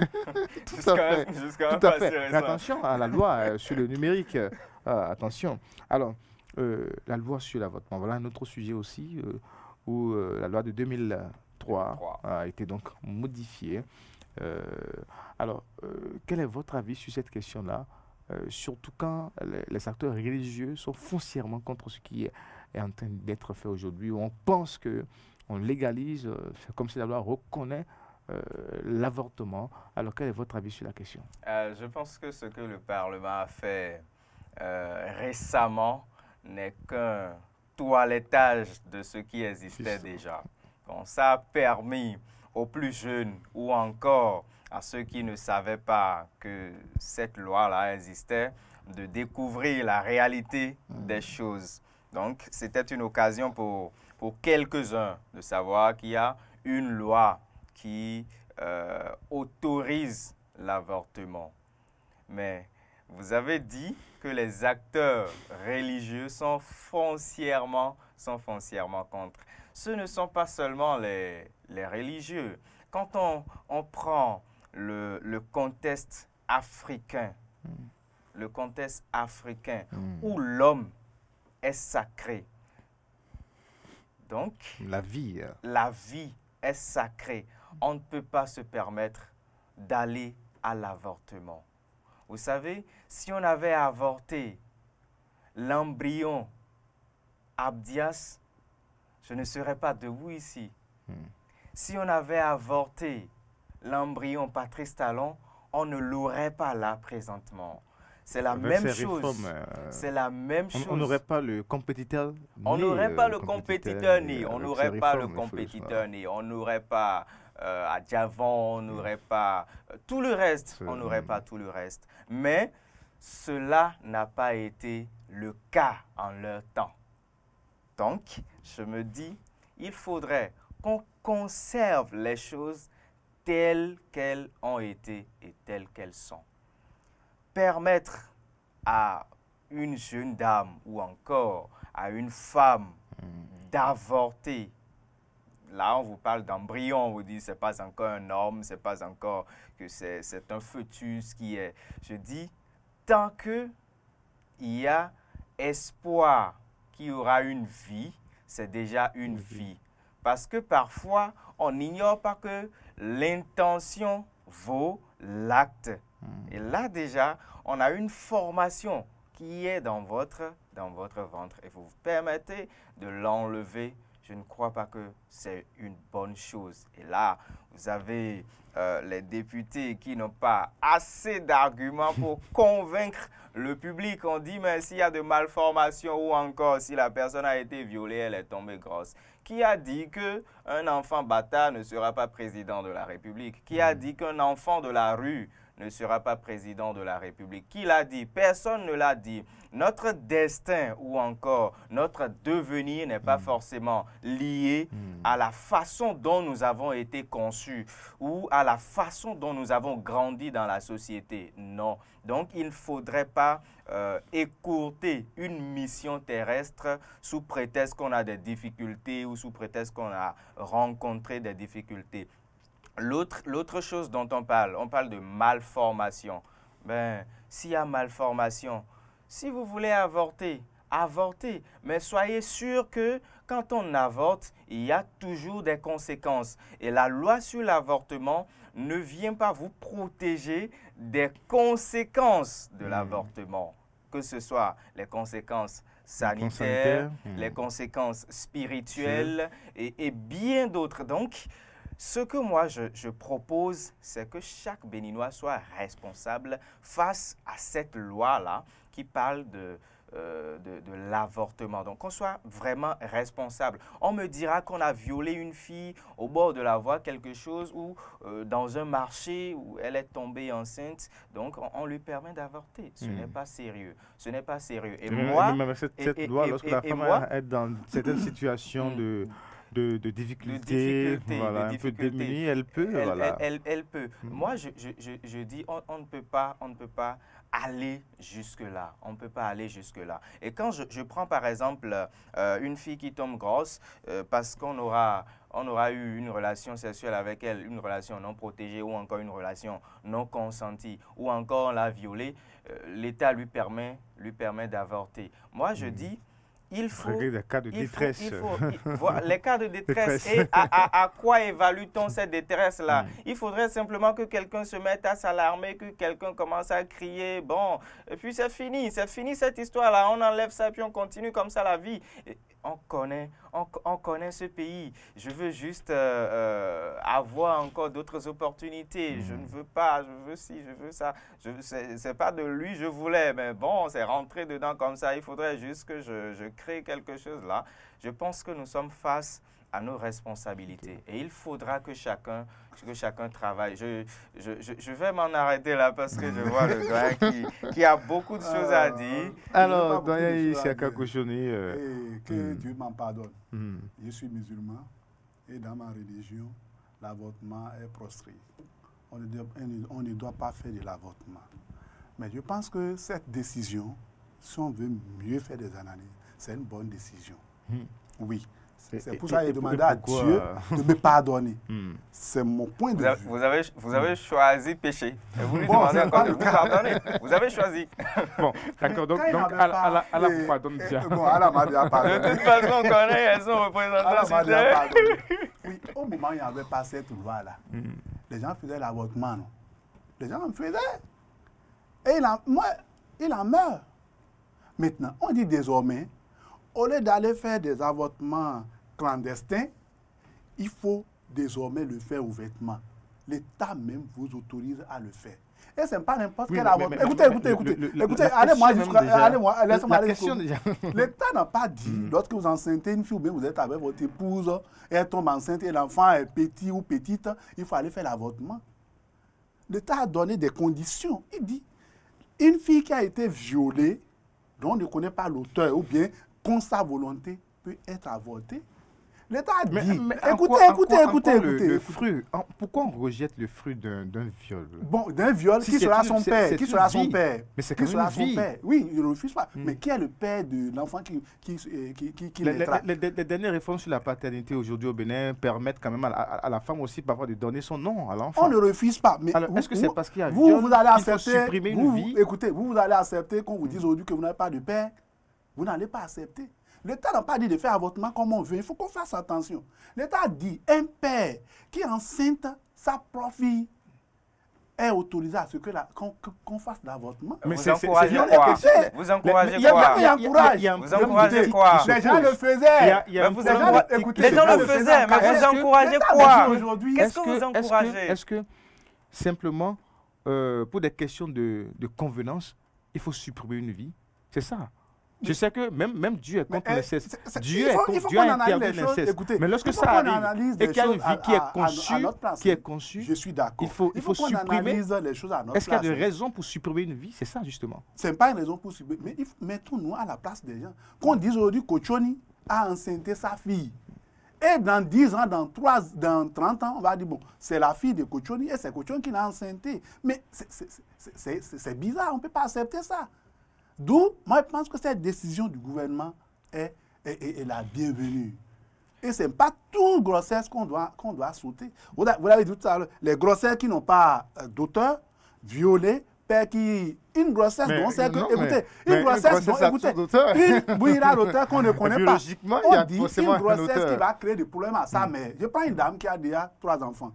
Tout à fait. Mais attention à la loi sur le numérique. Attention. Alors, la loi sur l'avortement, voilà un autre sujet aussi où la loi de 2003 a été donc modifiée. Alors, quel est votre avis sur cette question-là, surtout quand les acteurs religieux sont foncièrement contre ce qui est en train d'être fait aujourd'hui, où on pense qu'on légalise, c'est comme si la loi reconnaît l'avortement. Alors, quel est votre avis sur la question? Je pense que ce que le Parlement a fait récemment n'est qu'un toilettage de ce qui existait déjà. Donc, ça a permis aux plus jeunes ou encore à ceux qui ne savaient pas que cette loi-là existait de découvrir la réalité des choses. Donc, c'était une occasion pour quelques-uns de savoir qu'il y a une loi qui autorise l'avortement. Mais vous avez dit que les acteurs religieux sont foncièrement contre. Ce ne sont pas seulement les religieux. Quand on prend le contexte africain, où l'homme est sacré, donc la vie est sacrée, on ne peut pas se permettre d'aller à l'avortement. Vous savez, si on avait avorté l'embryon Abdias, je ne serais pas debout ici. Si on avait avorté l'embryon Patrice Talon, on ne l'aurait pas là présentement. C'est la même chose. C'est la même chose. On n'aurait pas le compétiteur. On n'aurait pas le compétiteur né. On n'aurait pas le compétiteur né. On n'aurait pas à Diavon, on n'aurait pas tout le reste. On n'aurait pas tout le reste. Mais cela n'a pas été le cas en leur temps. Donc, je me dis, il faudrait qu'on conserve les choses telles qu'elles ont été et telles qu'elles sont. Permettre à une jeune dame ou encore à une femme d'avorter, là on vous parle d'embryon, on vous dit c'est pas encore un homme, c'est pas encore que c'est un fœtus qui est, je dis, tant que il y a espoir qu'il y aura une vie, c'est déjà une vie. Parce que parfois, on n'ignore pas que l'intention vaut l'acte. Et là déjà, on a une formation qui est dans votre ventre. Et vous vous permettez de l'enlever. Je ne crois pas que c'est une bonne chose. Et là, vous avez les députés qui n'ont pas assez d'arguments pour convaincre le public. On dit, mais s'il y a de malformations ou encore si la personne a été violée, elle est tombée grosse. Qui a dit qu'un enfant bâtard ne sera pas président de la République? Qui a dit qu'un enfant de la rue ne sera pas président de la République? Qui l'a dit? Personne ne l'a dit. Notre destin ou encore notre devenir n'est pas forcément lié à la façon dont nous avons été conçus ou à la façon dont nous avons grandi dans la société. Non. Donc, il ne faudrait pas écourter une mission terrestre sous prétexte qu'on a des difficultés ou sous prétexte qu'on a rencontré des difficultés. L'autre chose dont on parle de malformation. Ben, s'il y a malformation, si vous voulez avorter, avortez. Mais soyez sûr que quand on avorte, il y a toujours des conséquences. Et la loi sur l'avortement ne vient pas vous protéger des conséquences de l'avortement. Que ce soit les conséquences sanitaires, les conséquences spirituelles et bien d'autres. Donc, ce que moi je propose, c'est que chaque Béninois soit responsable face à cette loi-là qui parle de l'avortement. Donc, qu'on soit vraiment responsable. On me dira qu'on a violé une fille au bord de la voie, quelque chose, ou dans un marché où elle est tombée enceinte. Donc, on lui permet d'avorter. Ce n'est pas sérieux. Ce n'est pas sérieux. Et moi, même avec cette loi, lorsque la femme est dans certaines situations de difficultés, voilà, un peu démunie, elle peut. Elle peut. Moi, je dis, on ne peut pas aller jusque-là. On ne peut pas aller jusque-là. Et quand je prends par exemple une fille qui tombe grosse parce qu'on aura eu une relation sexuelle avec elle, une relation non protégée ou encore une relation non consentie ou encore on l'a violée, l'État lui permet d'avorter. Moi, je dis, il faut... des cas de détresse. Les cas de détresse. Et à quoi évalue-t-on cette détresse-là? Il faudrait simplement que quelqu'un se mette à s'alarmer, que quelqu'un commence à crier. Bon, et puis c'est fini cette histoire-là. On enlève ça et puis on continue comme ça la vie. Et on connaît ce pays. Je veux juste avoir encore d'autres opportunités. Je ne veux pas, je veux ci, je veux ça. C'est pas de lui je voulais, mais bon, c'est rentré dedans comme ça. Il faudrait juste que je crée quelque chose là. Je pense que nous sommes face à nos responsabilités. Et il faudra que chacun travaille. Je vais m'en arrêter là parce que je vois le gars qui a beaucoup de choses à dire. Alors, doyen Isiaka Kochoni... que Dieu m'en pardonne. Je suis musulman et dans ma religion, l'avortement est proscrit. On ne doit pas faire de l'avortement. Mais je pense que cette décision, si on veut mieux faire des analyses, c'est une bonne décision. Oui. C'est pour ça que j'ai demandé à Dieu de me pardonner. C'est mon point de vue. Vous avez choisi péché. Et vous lui demandez encore de vous pardonner. Vous avez choisi. Bon, d'accord. Donc Allah vous pardonne bien. Bon, Allah m'a déjà pardonné. De toute façon, on connaît, elles sont représentées. Allah m'a déjà pardonné. Oui, au moment où il n'y avait pas cette loi-là, les gens faisaient l'avortement. Les gens en faisaient. Et il en meurt. Maintenant, on dit désormais, au lieu d'aller faire des avortements clandestins, il faut désormais le faire ouvertement. L'État même vous autorise à le faire. Et ce n'est pas n'importe quel avortement. Écoutez, allez-moi, laissez-moi aller jusqu'au bout. L'État n'a pas dit, lorsque vous enceintez une fille ou bien vous êtes avec votre épouse, et elle tombe enceinte et l'enfant est petit ou petite, il faut aller faire l'avortement. L'État a donné des conditions. Il dit, une fille qui a été violée, dont on ne connaît pas l'auteur, ou bien contre sa volonté, peut être avortée. L'État a Mais, dit. mais Écoutez. Le fruit, pourquoi on rejette le fruit d'un viol? Bon, d'un viol, Si qui c'est sera une- son c'est- père? c'est Qui une sera vie. son père? Mais c'est Qui quand même sera une son vie. père? Oui, je ne refuse pas. Mais qui est le père de l'enfant qui naîtra? Les dernières réformes sur la paternité aujourd'hui au Bénin permettent quand même à la femme aussi parfois de donner son nom à l'enfant. On ne refuse pas. Mais Alors, est-ce que c'est parce qu'il y a vous, viol vous allez qu'il faut accepter, supprimer une vie? Écoutez, vous allez accepter qu'on vous dise aujourd'hui que vous n'avez pas de père. Vous n'allez pas accepter. L'État n'a pas dit de faire avortement comme on veut. Il faut qu'on fasse attention. L'État dit un père qui est enceinte sa propre fille est autorisé à ce que qu'on fasse l'avortement. Mais Vous c'est encouragez la quoi? question. Vous encouragez Il y a- quoi? il y a- Vous encouragez Vous encouragez quoi? Les gens le faisaient. Il y a un Mais vous problème encouragez- d'éthique écoutez, qui Les gens se le pose. faisaient, mais vous Est-ce que- encouragez l'État quoi? dit aujourd'hui, Qu'est-ce que vous encouragez? Est-ce que simplement, pour des questions de convenance, il faut supprimer une vie? C'est ça. Je sais que même Dieu est contre l'inceste. Dieu a interdit l'inceste. Mais lorsque ça arrive et qu'il y a une vie qui est conçue, je suis d'accord. il faut qu'on supprimer. analyse les choses à notre Est-ce qu'il y a place. des raisons pour supprimer une vie? C'est ça, justement. Ce n'est pas une raison pour supprimer. Mais mettons-nous à la place des gens. Qu'on dise aujourd'hui qu'Ochoni a enceinté sa fille. Et dans 10 ans, dans 30 ans, on va dire, bon, c'est la fille de Kochoni et c'est Kochoni qui l'a enceinté. Mais c'est bizarre, on ne peut pas accepter ça. D'où, moi, je pense que cette décision du gouvernement est la bienvenue. Et ce n'est pas toute grossesse qu'on doit sauter. Vous l'avez dit tout à l'heure, les grossesses qui n'ont pas d'auteur, violées, père qui... Une grossesse dont on sait que... Écoutez, une grossesse dont... Écoutez, oui, il a l'auteur qu'on ne connaît pas. Biologiquement, il y a On dit forcément une grossesse un auteur. qui va créer des problèmes à sa mère. Je prends une dame qui a déjà 3 enfants.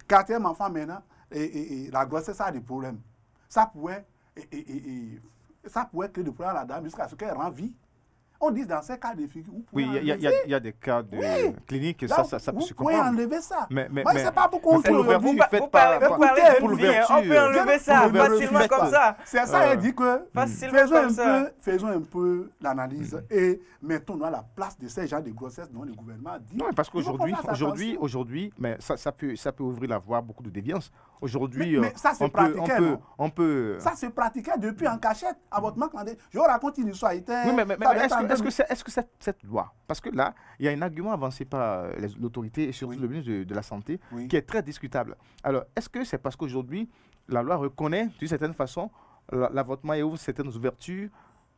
4e enfant maintenant, et la grossesse a des problèmes. Ça pourrait créer des problèmes à la dame jusqu'à ce qu'elle rend vie. On dit dans ces cas de figure... Oui, il y a des cas de cliniques, ça peut se Vous pouvez comprendre. enlever ça. Mais Moi, je ne sais pas pourquoi on pour l'ouverture, Vous faites parlez pas pour d'une vie, hein. On peut l'ouverture. enlever ça Pour l'ouverture, facilement faites comme pas. ça. C'est ça, elle dit que Facilement comme ça. faisons un peu l'analyse et mettons-nous à la place de ces gens de grossesse dont le gouvernement dit. Non, parce Il faut qu'on fasse qu'aujourd'hui, mais ça peut ouvrir la voie à beaucoup de déviance. Aujourd'hui, Mais ça, c'est pratiqué, non? on peut. Ça se pratiquait depuis en cachette, avortement clandestin. Je vous raconte une histoire. Oui, mais est-ce que cette loi, parce que là, il y a un argument avancé par l'autorité et surtout le ministre de la Santé qui est très discutable. Alors, est-ce que c'est parce qu'aujourd'hui, la loi reconnaît d'une certaine façon l'avortement et ouvre certaines ouvertures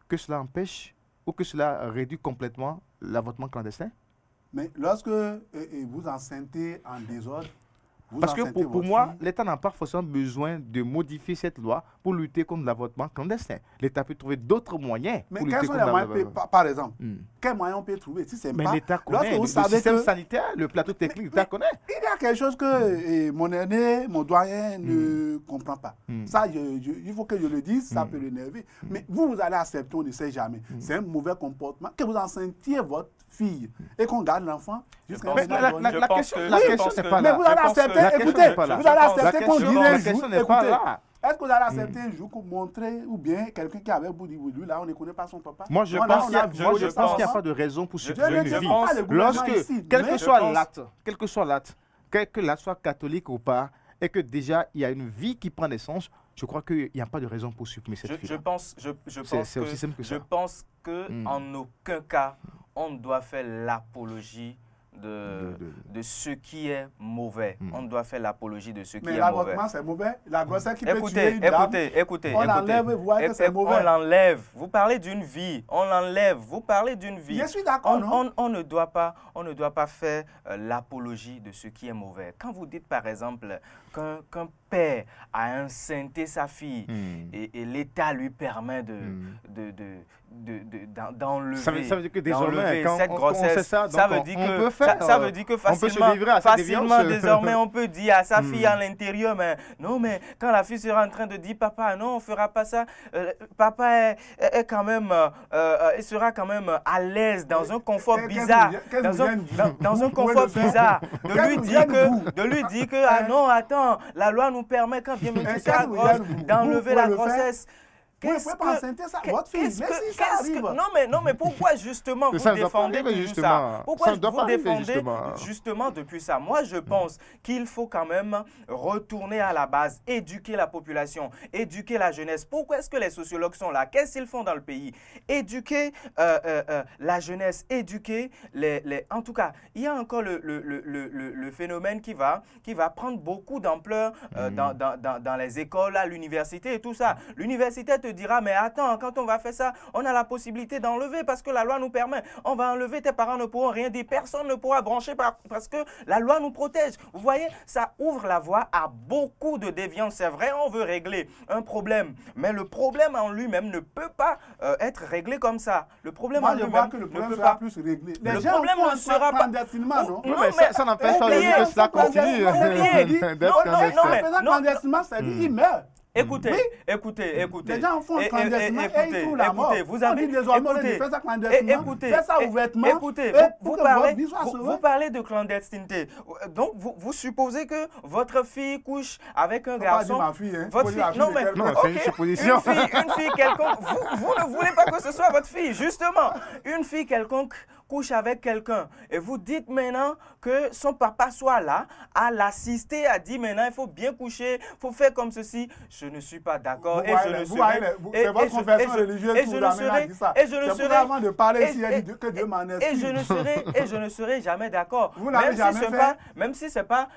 que cela empêche ou que cela réduit complètement l'avortement clandestin? Mais lorsque vous enceintez en désordre, Parce que pour moi, l'État n'a pas forcément besoin de modifier cette loi pour lutter contre l'avortement clandestin. L'État peut trouver d'autres moyens mais pour quels lutter sont contre les moyens, par exemple, quels moyens on peut trouver si c'est Mais pas... l'État Lorsque connaît, vous le savez système que... sanitaire, le plateau technique, l'État connaît. Il y a quelque chose que mon aîné, mon doyen ne comprend pas. Ça, il faut que je le dise, ça peut l'énerver. Mais vous allez accepter, on ne sait jamais. C'est un mauvais comportement. Que vous enceinte votre fille et qu'on garde l'enfant jusqu'à Mais la question n'est pas Mais là. vous allez accepter, écoutez, vous allez accepter qu'on dise un jour, écoutez, est-ce que vous allez accepter un jour pour montrer, ou bien quelqu'un qui avait bout de lui, là, on ne connaît pas son papa? Moi, je pense qu'il n'y a pas de raison pour supprimer une vie. Lorsque, quel que soit l'acte, que l'acte soit catholique ou pas, et que déjà il y a une vie qui prend naissance, je crois qu'il n'y a pas de raison pour supprimer cette vie. Je pense que en aucun cas, on doit faire l'apologie de ce qui est mauvais. On doit faire l'apologie de ce qui est mauvais. Mais l'avortement, c'est mauvais. La grossesse qui peut tuer une dame, on l'enlève, vous voyez que c'est mauvais. On l'enlève. Vous parlez d'une vie. On l'enlève. Vous parlez d'une vie. Je suis d'accord, on ne doit pas faire l'apologie de ce qui est mauvais. Quand vous dites, par exemple, qu'un père a enceinté sa fille et l'État lui permet d'enlever ça veut dire que désormais, quand cette grossesse, on sait ça, ça veut dire que facilement désormais on peut dire à sa fille à l'intérieur, mais non, mais quand la fille sera en train de dire papa, non, on fera pas ça, papa est quand même, il sera quand même à l'aise dans un confort bizarre, dans un confort bizarre, de lui dire que ah non, attends, la loi nous permet quand bien même tu seras grosse d'enlever la grossesse. Vous ne pouvez pas enceinter ça, votre fille. Mais si ça arrive. Non, mais pourquoi justement vous défendez tout ça? Pourquoi vous défendez justement depuis ça? Moi, je pense qu'il faut quand même retourner à la base, éduquer la population, éduquer la jeunesse. Pourquoi est-ce que les sociologues sont là? Qu'est-ce qu'ils font dans le pays? Éduquer la jeunesse, éduquer En tout cas, il y a encore le phénomène qui va prendre beaucoup d'ampleur dans les écoles, à l'université et tout ça. L'université te dira, mais attends, quand on va faire ça, on a la possibilité d'enlever parce que la loi nous permet. On va enlever, tes parents ne pourront rien dire, personne ne pourra brancher parce que la loi nous protège. Vous voyez, ça ouvre la voie à beaucoup de déviance. C'est vrai, on veut régler un problème, mais le problème en lui-même ne peut pas être réglé comme ça. Le problème en lui-même que le problème sera plus réglé. Le problème ne sera pas clandestinement, non? Non, mais ça n'empêche pas que cela continue. Non, clandestinement, ça dit il meurt. Écoutez. Les gens font clandestinement et ils trouvent la mort. Vous avez fait ça clandestinement, fait ça ouvertement. Écoutez, vous parlez de clandestinité. Donc, vous supposez que votre fille couche avec un garçon. Pas dire ma fille, hein. Votre fille, non, c'est une supposition. Une fille quelconque. Vous ne voulez pas que ce soit votre fille, justement. Une fille quelconque couche avec quelqu'un et vous dites maintenant que son papa soit là, à l'assister, à dire maintenant il faut bien coucher, il faut faire comme ceci. Je ne suis pas d'accord et je ne serai... C'est votre confession religieuse qui vous amène à dire ça. Et je ne serai... avant de parler ici, que Dieu m'en excuse. Et je ne serai jamais d'accord. Vous n'avez jamais fait. Même si c'est pas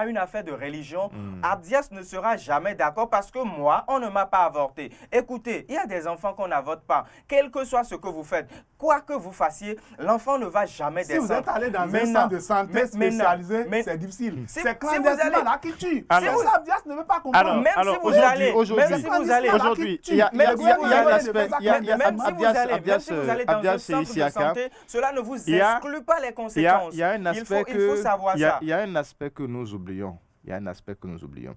une affaire de religion, Abdias ne sera jamais d'accord parce que moi, on ne m'a pas avorté. Écoutez, il y a des enfants qu'on n'avorte pas. Quel que soit ce que vous faites, quoi que vous fassiez, l'enfant ne va jamais descendre. Si vous êtes allé dans un centre de santé spécialisé, c'est difficile. C'est clandestinement là qui tue. C'est ça, Abdias ne veut pas comprendre. Même si vous allez, aujourd'hui, il y a un aspect, Abdias est ici à Cap. Cela ne vous exclut pas les conséquences. Il y a un aspect il y a un aspect que nous oublions. Il y a un aspect que nous oublions.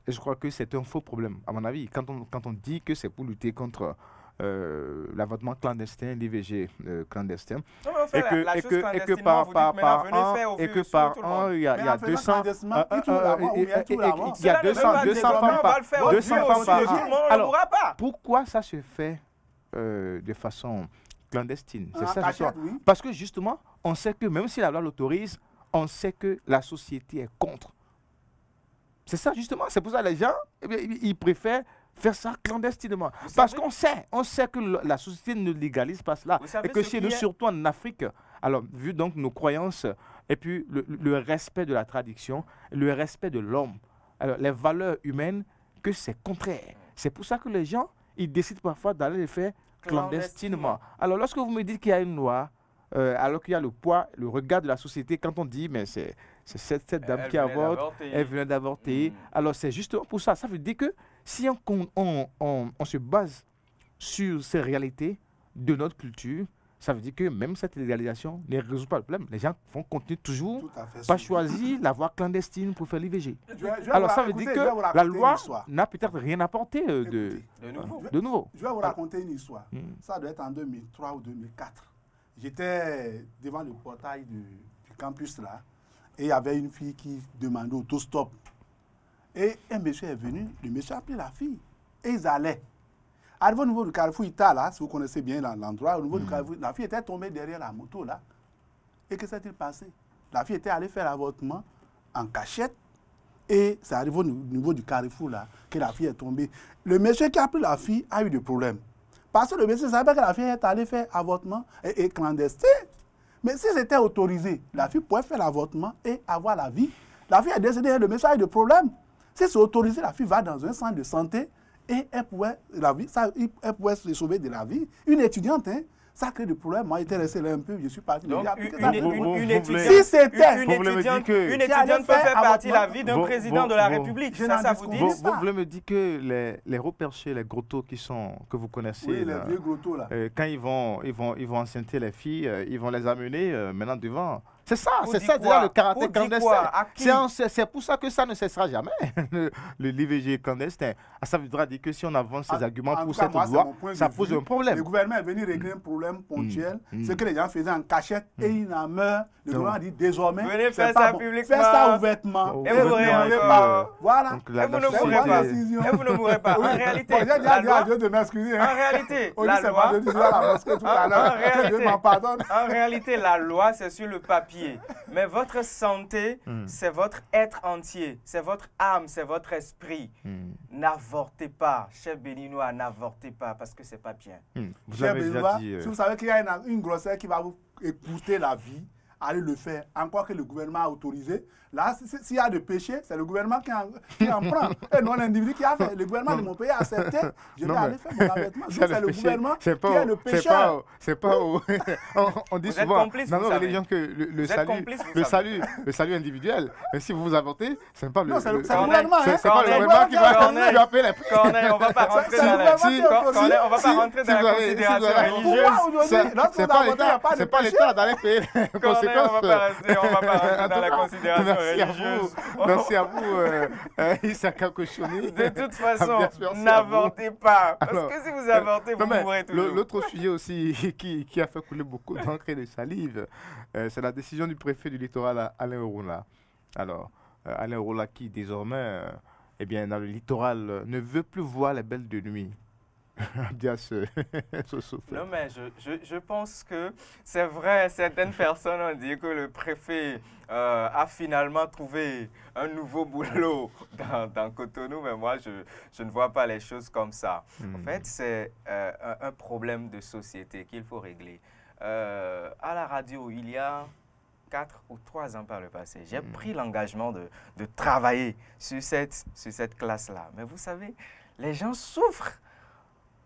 Et je crois que c'est un faux problème, à mon avis. Quand on dit que c'est pour lutter contre l'avortement clandestin, l'IVG clandestin, et que par an, il y a 200 femmes par an. Alors, pourquoi ça se fait de façon clandestine? C'est ça, parce que justement, on sait que même si la loi l'autorise, on sait que la société est contre. C'est ça justement, c'est pour ça que les gens, ils préfèrent faire ça clandestinement. Parce qu'on sait que la société ne légalise pas cela. Et que chez nous, surtout en Afrique, alors vu donc nos croyances, et puis le respect de la tradition, le respect de l'homme, alors les valeurs humaines, que c'est contraire. C'est pour ça que les gens, ils décident parfois d'aller le faire clandestinement. Alors lorsque vous me dites qu'il y a une loi, alors qu'il y a le poids, le regard de la société, quand on dit, mais c'est cette dame qui avorte, elle venait d'avorter. Alors c'est justement pour ça. Ça veut dire que si on se base sur ces réalités de notre culture, ça veut dire que même cette légalisation ne résout pas le problème. Les gens vont continuer toujours pas choisir la voie clandestine pour faire l'IVG. Alors ça veut dire que la loi n'a peut-être rien apporté de nouveau. Je vais vous raconter une histoire. Ça doit être en 2003 ou 2004. J'étais devant le portail du campus là, et il y avait une fille qui demandait autostop. Et un monsieur est venu, le monsieur a pris la fille, et ils allaient. Arrivé au niveau du carrefour Ita, là, si vous connaissez bien l'endroit, au niveau du carrefour, la fille était tombée derrière la moto là. Et que s'est-il passé? La fille était allée faire l'avortement en cachette, et c'est arrivé au niveau du carrefour là, que la fille est tombée. Le monsieur qui a pris la fille a eu des problèmes. Parce que le monsieur savait que la fille est allée faire avortement et clandestin. Mais si c'était autorisé, la fille pouvait faire l'avortement et avoir la vie. La fille est décédée et le monsieur a eu des problèmes. Si c'est autorisé, la fille va dans un centre de santé et elle pouvait se sauver de la vie. Une étudiante, hein, ça crée des problèmes. Moi, j'étais resté là un peu, je suis parti. Donc, une étudiante peut faire partie de la vie d'un président de la République. Ça vous dit? Vous voulez me dire que les reperchés, les grottos que vous connaissez, oui, les vieux grottos là, quand ils vont enceinter les filles, ils vont les amener maintenant devant C'est ça, Pour c'est dire ça, quoi? déjà le caractère Pour dire clandestin. quoi? À qui? C'est pour ça que ça ne cessera jamais, l'IVG clandestin. Ah, ça voudra dire que si on avance ces arguments En pour tout cas, cette moi, c'est loi, mon point ça de pose vue. un problème. Le gouvernement est venu régler un problème ponctuel, ce que les gens faisaient en cachette et ils en meurent. Le gouvernement dit désormais, Venez c'est faire pas ça bon. publiquement. Faites ça ouvertement. Oh, Et vous ouvertement, mourrez un peu, encore. Voilà. donc Et la vous ne société- mourrez pas. décision. Et vous ne mourrez pas. En réalité, Bon, j'ai dit la à loi, Dieu de m'excuser. en réalité, On dit la c'est loi, vendredi, je vais à la mosquée tout à en l'heure. Que Dieu réalité, m'en pardonne. en réalité, la loi, c'est sur le papier. Mais votre santé, c'est votre être entier. C'est votre âme, c'est votre esprit. N'avortez pas. Chers Béninois, n'avortez pas parce que c'est pas bien. Vous Cher avez déjà Benoît, dit... si vous savez qu'il y a une grossesse qui va vous écouter la vie, allez le faire. Encore que le gouvernement a autorisé. Là, s'il y a de péché, c'est le gouvernement qui en prend. Et non l'individu qui a fait. Le gouvernement de mon pays a accepté. Je vais aller faire mon avortement. C'est le gouvernement qui est le pécheur. C'est pas on dit Vous êtes souvent complice, dans vous nos savez. religions que le Vous êtes salut, complice, vous savez. le salut individuel. Mais si vous vous avortez, c'est pas le Non, c'est le Corneille, gouvernement. c'est hein. pas le Corneille, gouvernement qui va Corneille. appeler la prière. Corneille, on va pas rentrer C'est dans le la... gouvernement qui est autorisé. Corneille, on va pas rentrer dans si la vous avez- si vous considération avez- religieuse. Pourquoi aujourd'hui, lorsque C'est vous pas avotez, il n'y a l'État, pas de c'est pas péché? l'État d'aller payer les Corneille, on conséquences. va pas rentrer dans la considération Merci à vous. religieuse. Merci à vous, Issa Kakoshoni. De toute façon, Merci à vous. n'avortez pas. Parce Alors, que si vous avortez, vous Non, mais mourrez toujours. l'autre sujet aussi qui a fait couler beaucoup d'encre et de salive, c'est la décision du préfet du littoral, Alain Orola. Alors, Alain Orola qui désormais, eh bien, dans le littoral, ne veut plus voir les belles de nuit. Abdias Sosofe. Non, mais je pense que c'est vrai, certaines personnes ont dit que le préfet a finalement trouvé un nouveau boulot dans Cotonou, mais moi, je ne vois pas les choses comme ça. En fait, c'est un problème de société qu'il faut régler. À la radio, il y a 4 ou 3 ans par le passé, j'ai pris l'engagement de travailler sur cette classe-là. Mais vous savez, les gens souffrent.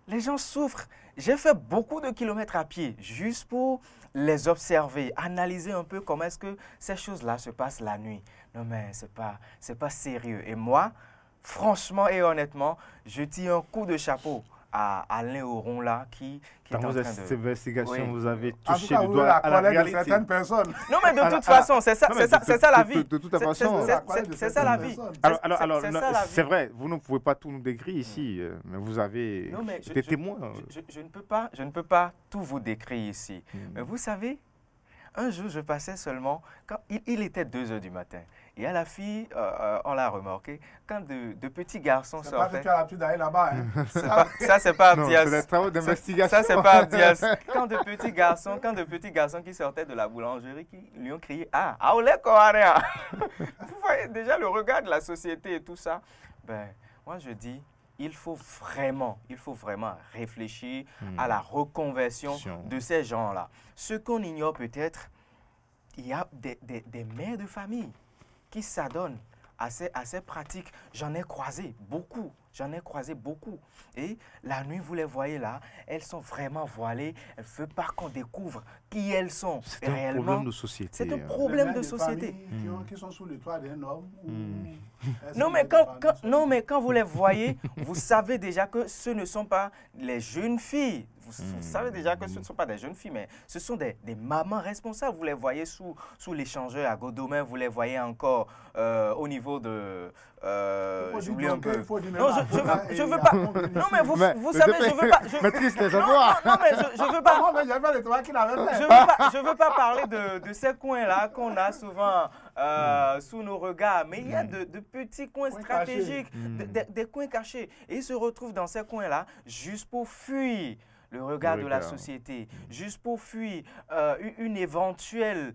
Les gens souffrent. J'ai fait beaucoup de kilomètres à pied juste pour les observer, analyser un peu comment est-ce que ces choses-là se passent la nuit. Non mais c'est pas sérieux. Et moi, franchement et honnêtement, je tire un coup de chapeau à Alain Oron là qui est Dans en vos train de... investigations, Oui. vous avez En tout touché cas, du vous doigt la à la colère de réalité. certaines personnes. Non mais de toute façon, c'est ça, Non, mais c'est ça la de- vie. de toute C'est- façon- c'est ça la vie. Alors, C'est non, ça la vie. c'est vrai, vous ne pouvez pas tout nous décrire ici, mais vous avez Non, mais des témoins. je ne peux pas tout vous décrire ici. Mais vous savez, un jour, je passais seulement, quand il était 2 heures du matin. Et à la fille, on l'a remarqué, quand de petits garçons C'est pas que sortaient... tu as l'habitude d'aller là-bas. Hein. Ça, c'est pas Non, Abdias. c'est des travaux d'investigation. Ça, c'est pas Abdias. Quand de petits garçons qui sortaient de la boulangerie, qui lui ont crié « Ah, aolé koarea !» Vous voyez déjà le regard de la société et tout ça. Ben, moi, je dis, il faut vraiment réfléchir à la reconversion de ces gens-là. Ce qu'on ignore peut-être, il y a des mères de famille qui s'adonnent à ces pratiques. J'en ai croisé beaucoup. Et la nuit, vous les voyez là, elles sont vraiment voilées. Elles ne veulent pas qu'on découvre qui elles sont C'est un réellement. problème de société. C'est un hein. problème Les de mères société. familles qui sont sous le toit d'un homme. Non, mais quand vous les voyez, vous savez déjà que ce ne sont pas les jeunes filles. Vous savez déjà que ce ne sont pas des jeunes filles, mais ce sont des mamans responsables. Vous les voyez sous l'échangeur à Godomain, vous les voyez encore au niveau de... J'oublie un peu. Non, je veux pas. Non, mais vous savez, je veux pas... Maîtrise les avoirs. Non, mais je veux pas... Non, mais j'avais les toits qu'il avait fait. Je veux pas parler de ces coins-là qu'on a souvent sous nos regards, mais il y a de petits coins stratégiques, des coins cachés. Et ils se retrouvent dans ces coins-là juste pour fuir le regard de la société, juste pour fuir une éventuelle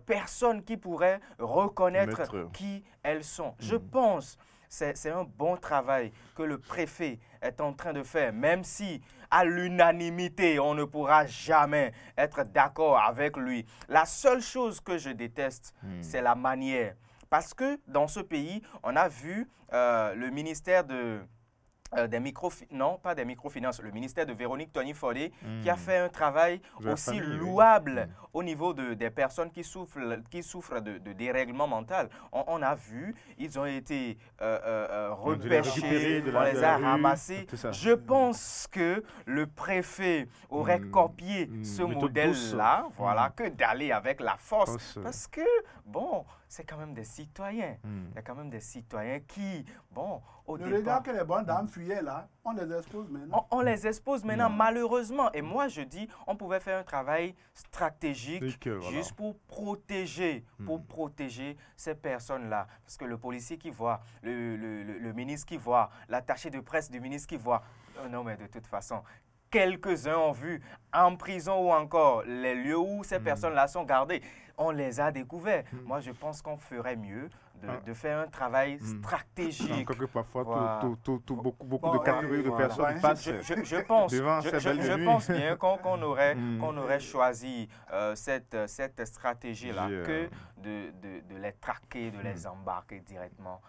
personne qui pourrait reconnaître qui elles sont. Je pense c'est un bon travail que le préfet est en train de faire, même si à l'unanimité, on ne pourra jamais être d'accord avec lui. La seule chose que je déteste, c'est la manière. Parce que dans ce pays, on a vu le ministère de non, pas des microfinances, le ministère de Véronique Tony-Fodé, qui a fait un travail aussi famille, louable au niveau des personnes qui souffrent de dérèglement mental. On a vu, ils ont été repêchés, on les a ramassés. Je pense que le préfet aurait copié ce modèle-là, voilà, que d'aller avec la force. Parce que, bon, c'est quand même des citoyens. Il y a quand même des citoyens qui, bon, au départ... Regarde que les bonnes dames fuyaient là, on les expose maintenant. On les expose maintenant, malheureusement. Et moi, je dis, on pouvait faire un travail stratégique juste pour protéger ces personnes-là. Parce que le policier qui voit, le ministre qui voit, l'attaché de presse du ministre qui voit, non, mais de toute façon... Quelques-uns ont vu en prison ou encore les lieux où ces personnes-là sont gardées. On les a découverts. Moi, je pense qu'on ferait mieux de faire un travail stratégique. Encore que parfois, beaucoup de catégories de personnes passent je pense bien qu'on aurait choisi cette stratégie-là que de les traquer, de les embarquer directement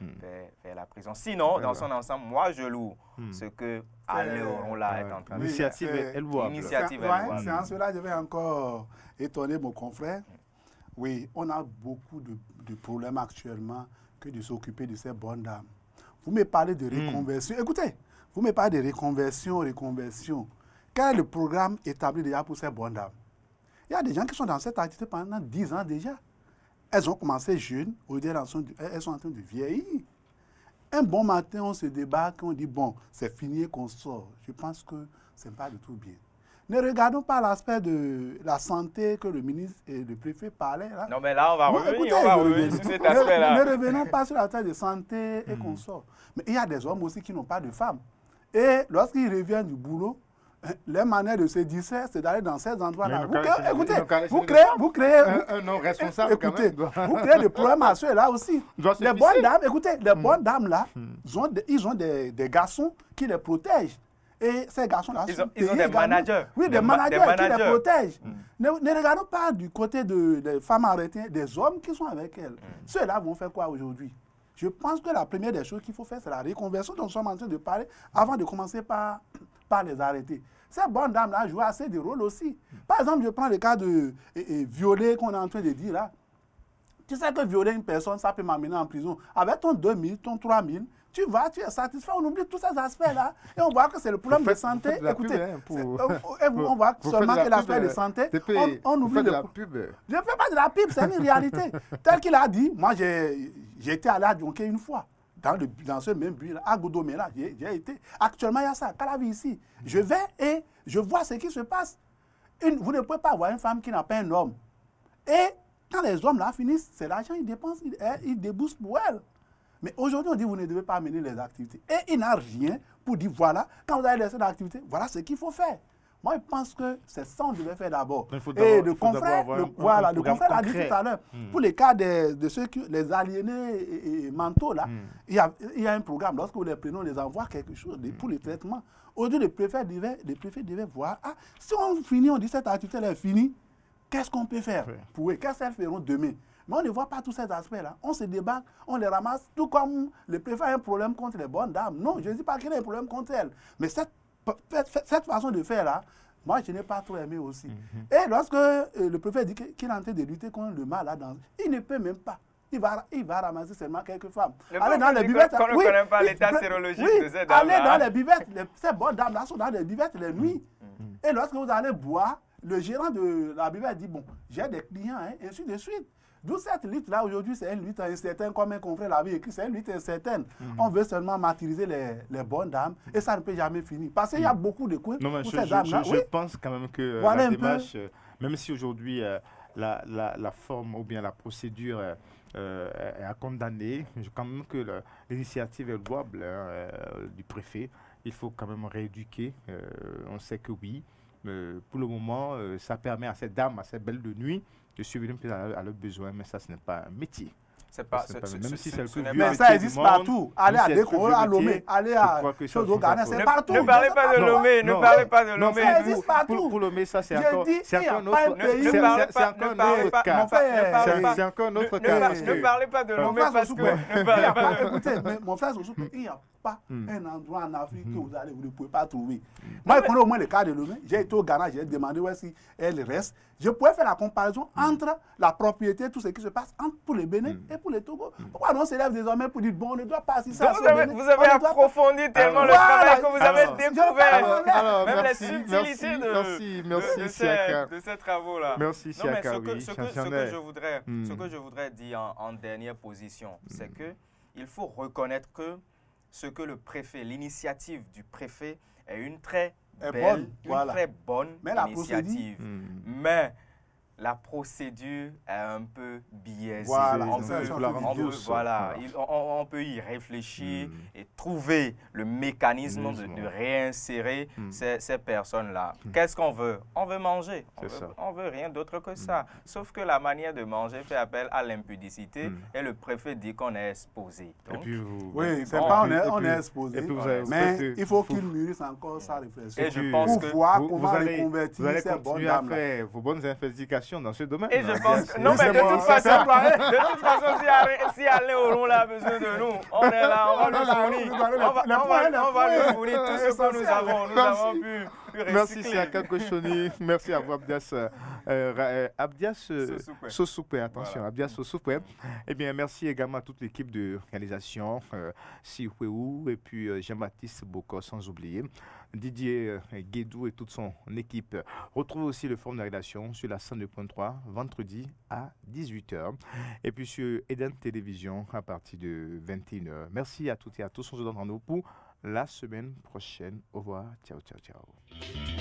vers la prison. Sinon, dans son ensemble, moi, je loue ce que Aléoron là est en train de faire. L'initiative est louable. C'est en cela que je vais encore étonner mon confrère. Oui, on a beaucoup de problèmes actuellement que de s'occuper de ces bonnes dames. Vous me parlez de reconversion. Écoutez, vous me parlez de reconversion. Quel est le programme établi déjà pour ces bonnes dames? Il y a des gens qui sont dans cette activité pendant 10 ans déjà. Elles ont commencé jeunes, aujourd'hui elles sont en train de vieillir. Un bon matin, on se débarque, on dit, bon, c'est fini qu'on sort. Je pense que ce n'est pas du tout bien. Ne regardons pas l'aspect de la santé que le ministre et le préfet parlaient. Là. Non, mais là, on va revenir sur cet aspect-là. Ne revenons pas sur l'aspect de santé et consorts. Mais il y a des hommes aussi qui n'ont pas de femmes. Et lorsqu'ils reviennent du boulot, leur manière de se distraire, c'est d'aller dans ces endroits-là. Écoutez, vous créez un homme responsable. Écoutez, vous créez des problèmes à ceux-là aussi. Les bonnes dames, écoutez, les bonnes dames-là, ils ont des garçons qui les protègent. Et ces garçons-là ils ont des managers. Oui, des managers qui les protègent. Ne regardons pas du côté des femmes arrêtées, des hommes qui sont avec elles. Ceux-là vont faire quoi aujourd'hui? Je pense que la première des choses qu'il faut faire, c'est la reconversion dont nous sommes en train de parler avant de commencer par les arrêter. Ces bonnes dames-là jouent assez de rôles aussi. Par exemple, je prends le cas de violer qu'on est en train de dire là. Tu sais que violer une personne, ça peut m'amener en prison. Avec ton 2000, ton 3000, tu es satisfait, on oublie tous ces aspects-là. Et on voit que c'est le problème de santé. Écoutez, on voit seulement que l'aspect de santé, on oublie de la pub. Je ne fais pas de la pub, c'est une réalité. Tel qu'il a dit, moi j'ai été allé à Dionké une fois, dans ce même but, à Goudomé, là, j'ai été. Actuellement, il y a ça, à Calavi ici. Je vais et je vois ce qui se passe. Vous ne pouvez pas avoir une femme qui n'a pas un homme. Et quand les hommes là finissent, c'est l'argent qu'ils dépensent, ils déboursent pour elles. Mais aujourd'hui, on dit que vous ne devez pas mener les activités. Et il n'a rien pour dire, voilà, quand vous allez laisser l'activité, voilà ce qu'il faut faire. Moi, je pense que c'est ça qu'on devait faire d'abord. Et le confrère, le confrère a dit tout à l'heure, pour les cas de ceux qui, les aliénés et mentaux, là, il y a un programme. Lorsque vous les prenez, on les envoie quelque chose pour les traitements. Aujourd'hui, les préfets devaient voir, ah, si on finit, on dit cette activité elle est finie, qu'est-ce qu'on peut faire pour eux? Qu'est-ce qu'elles feront demain? Mais on ne voit pas tous ces aspects-là. On se débat, on les ramasse, tout comme le préfet a un problème contre les bonnes dames. Non, je ne dis pas qu'il a un problème contre elles. Mais cette façon de faire-là, moi, je n'ai pas trop aimé aussi. Et lorsque le préfet dit qu'il est en train de lutter contre le mal là-dedans, il ne peut même pas. Il va ramasser seulement quelques femmes. Aller dans les buvettes. On ne connaît pas l'état sérologique de ces dames-là. Aller dans les buvettes. Ces bonnes dames-là sont dans les buvettes les nuits. Et lorsque vous allez boire, le gérant de la buvette dit, bon, j'ai des clients, hein, et ainsi de suite. D'où cette lutte-là, aujourd'hui, c'est une lutte incertaine, comme un confrère l'avait écrit, c'est une lutte incertaine. On veut seulement martyriser les bonnes dames, et ça ne peut jamais finir. Parce qu'il y a beaucoup de coups pour ces dames-là. Je pense quand même que la démarche, même si aujourd'hui la forme ou bien la procédure est à condamner, je quand même que l'initiative est louable du préfet. Il faut quand même rééduquer. On sait que oui. Pour le moment, ça permet à ces dames, à ces belles de nuit, de subvenir à leurs besoins, mais ça, ce n'est pas un métier. Même si c'est le plus vieux. Mais ça existe partout. Allez à Décro, à Lomé, allez à Chose-au-Ghana, c'est partout. Ne parlez pas de Lomé, ne parlez pas de Lomé. Ça existe partout. Pour Lomé, ça, c'est encore un autre cas. C'est encore un autre cas. Ne parlez pas de Lomé parce que... Écoutez, mon frère, il y a pas un endroit en Afrique que vous allez, vous ne pouvez pas trouver. Moi, je connais au moins le cas de Lomé. J'ai été au Ghana, j'ai demandé où est-ce qu'elle reste. Je pouvais faire la comparaison entre la propriété, tout ce qui se passe pour les Bénin et pour les Togo. Pourquoi on s'élève désormais pour dire, bon, on ne doit pas assister à ça. Vous avez approfondi tellement le travail que vous avez découvert. Alors, Même merci, les subtilités de ces travaux-là. Merci, Siaka. Ce que je voudrais dire en dernière position, c'est que il faut reconnaître que ce que le préfet, l'initiative du préfet est une très belle, très bonne initiative. Mais la procédure est un peu biaisée. Voilà, on peut y réfléchir et trouver le mécanisme de réinsérer ces personnes-là. Qu'est-ce qu'on veut? On veut manger. On veut rien d'autre que ça. Sauf que la manière de manger fait appel à l'impudicité et le préfet dit qu'on est exposé. Donc, oui, c'est pas on est exposé, mais il faut qu'il mûrisse encore sa réflexion. Et je pense que voir comment reconvertir vous allez ces bonnes continuer à dames-là. faire vos bonnes investigations dans ce domaine. Et je pense que, non, mais de toute façon, si Alain Oron a besoin de nous, on est là, on va lui fournir tout ce que nous avons pu recycler. Merci Siaka Kochoni, merci à vous Abdias Sosoupé, attention, Abdias Sosoupé. Eh bien, merci également à toute l'équipe de réalisation, Siouéou et puis Jean-Baptiste Boko, sans oublier Didier Guédou et toute son équipe. Retrouvez aussi le forum de rédaction sur la 102.3 vendredi à 18h et puis sur Eden Télévision à partir de 21h. Merci à toutes et à tous. On se donne rendez-vous pour la semaine prochaine. Au revoir. Ciao, ciao, ciao.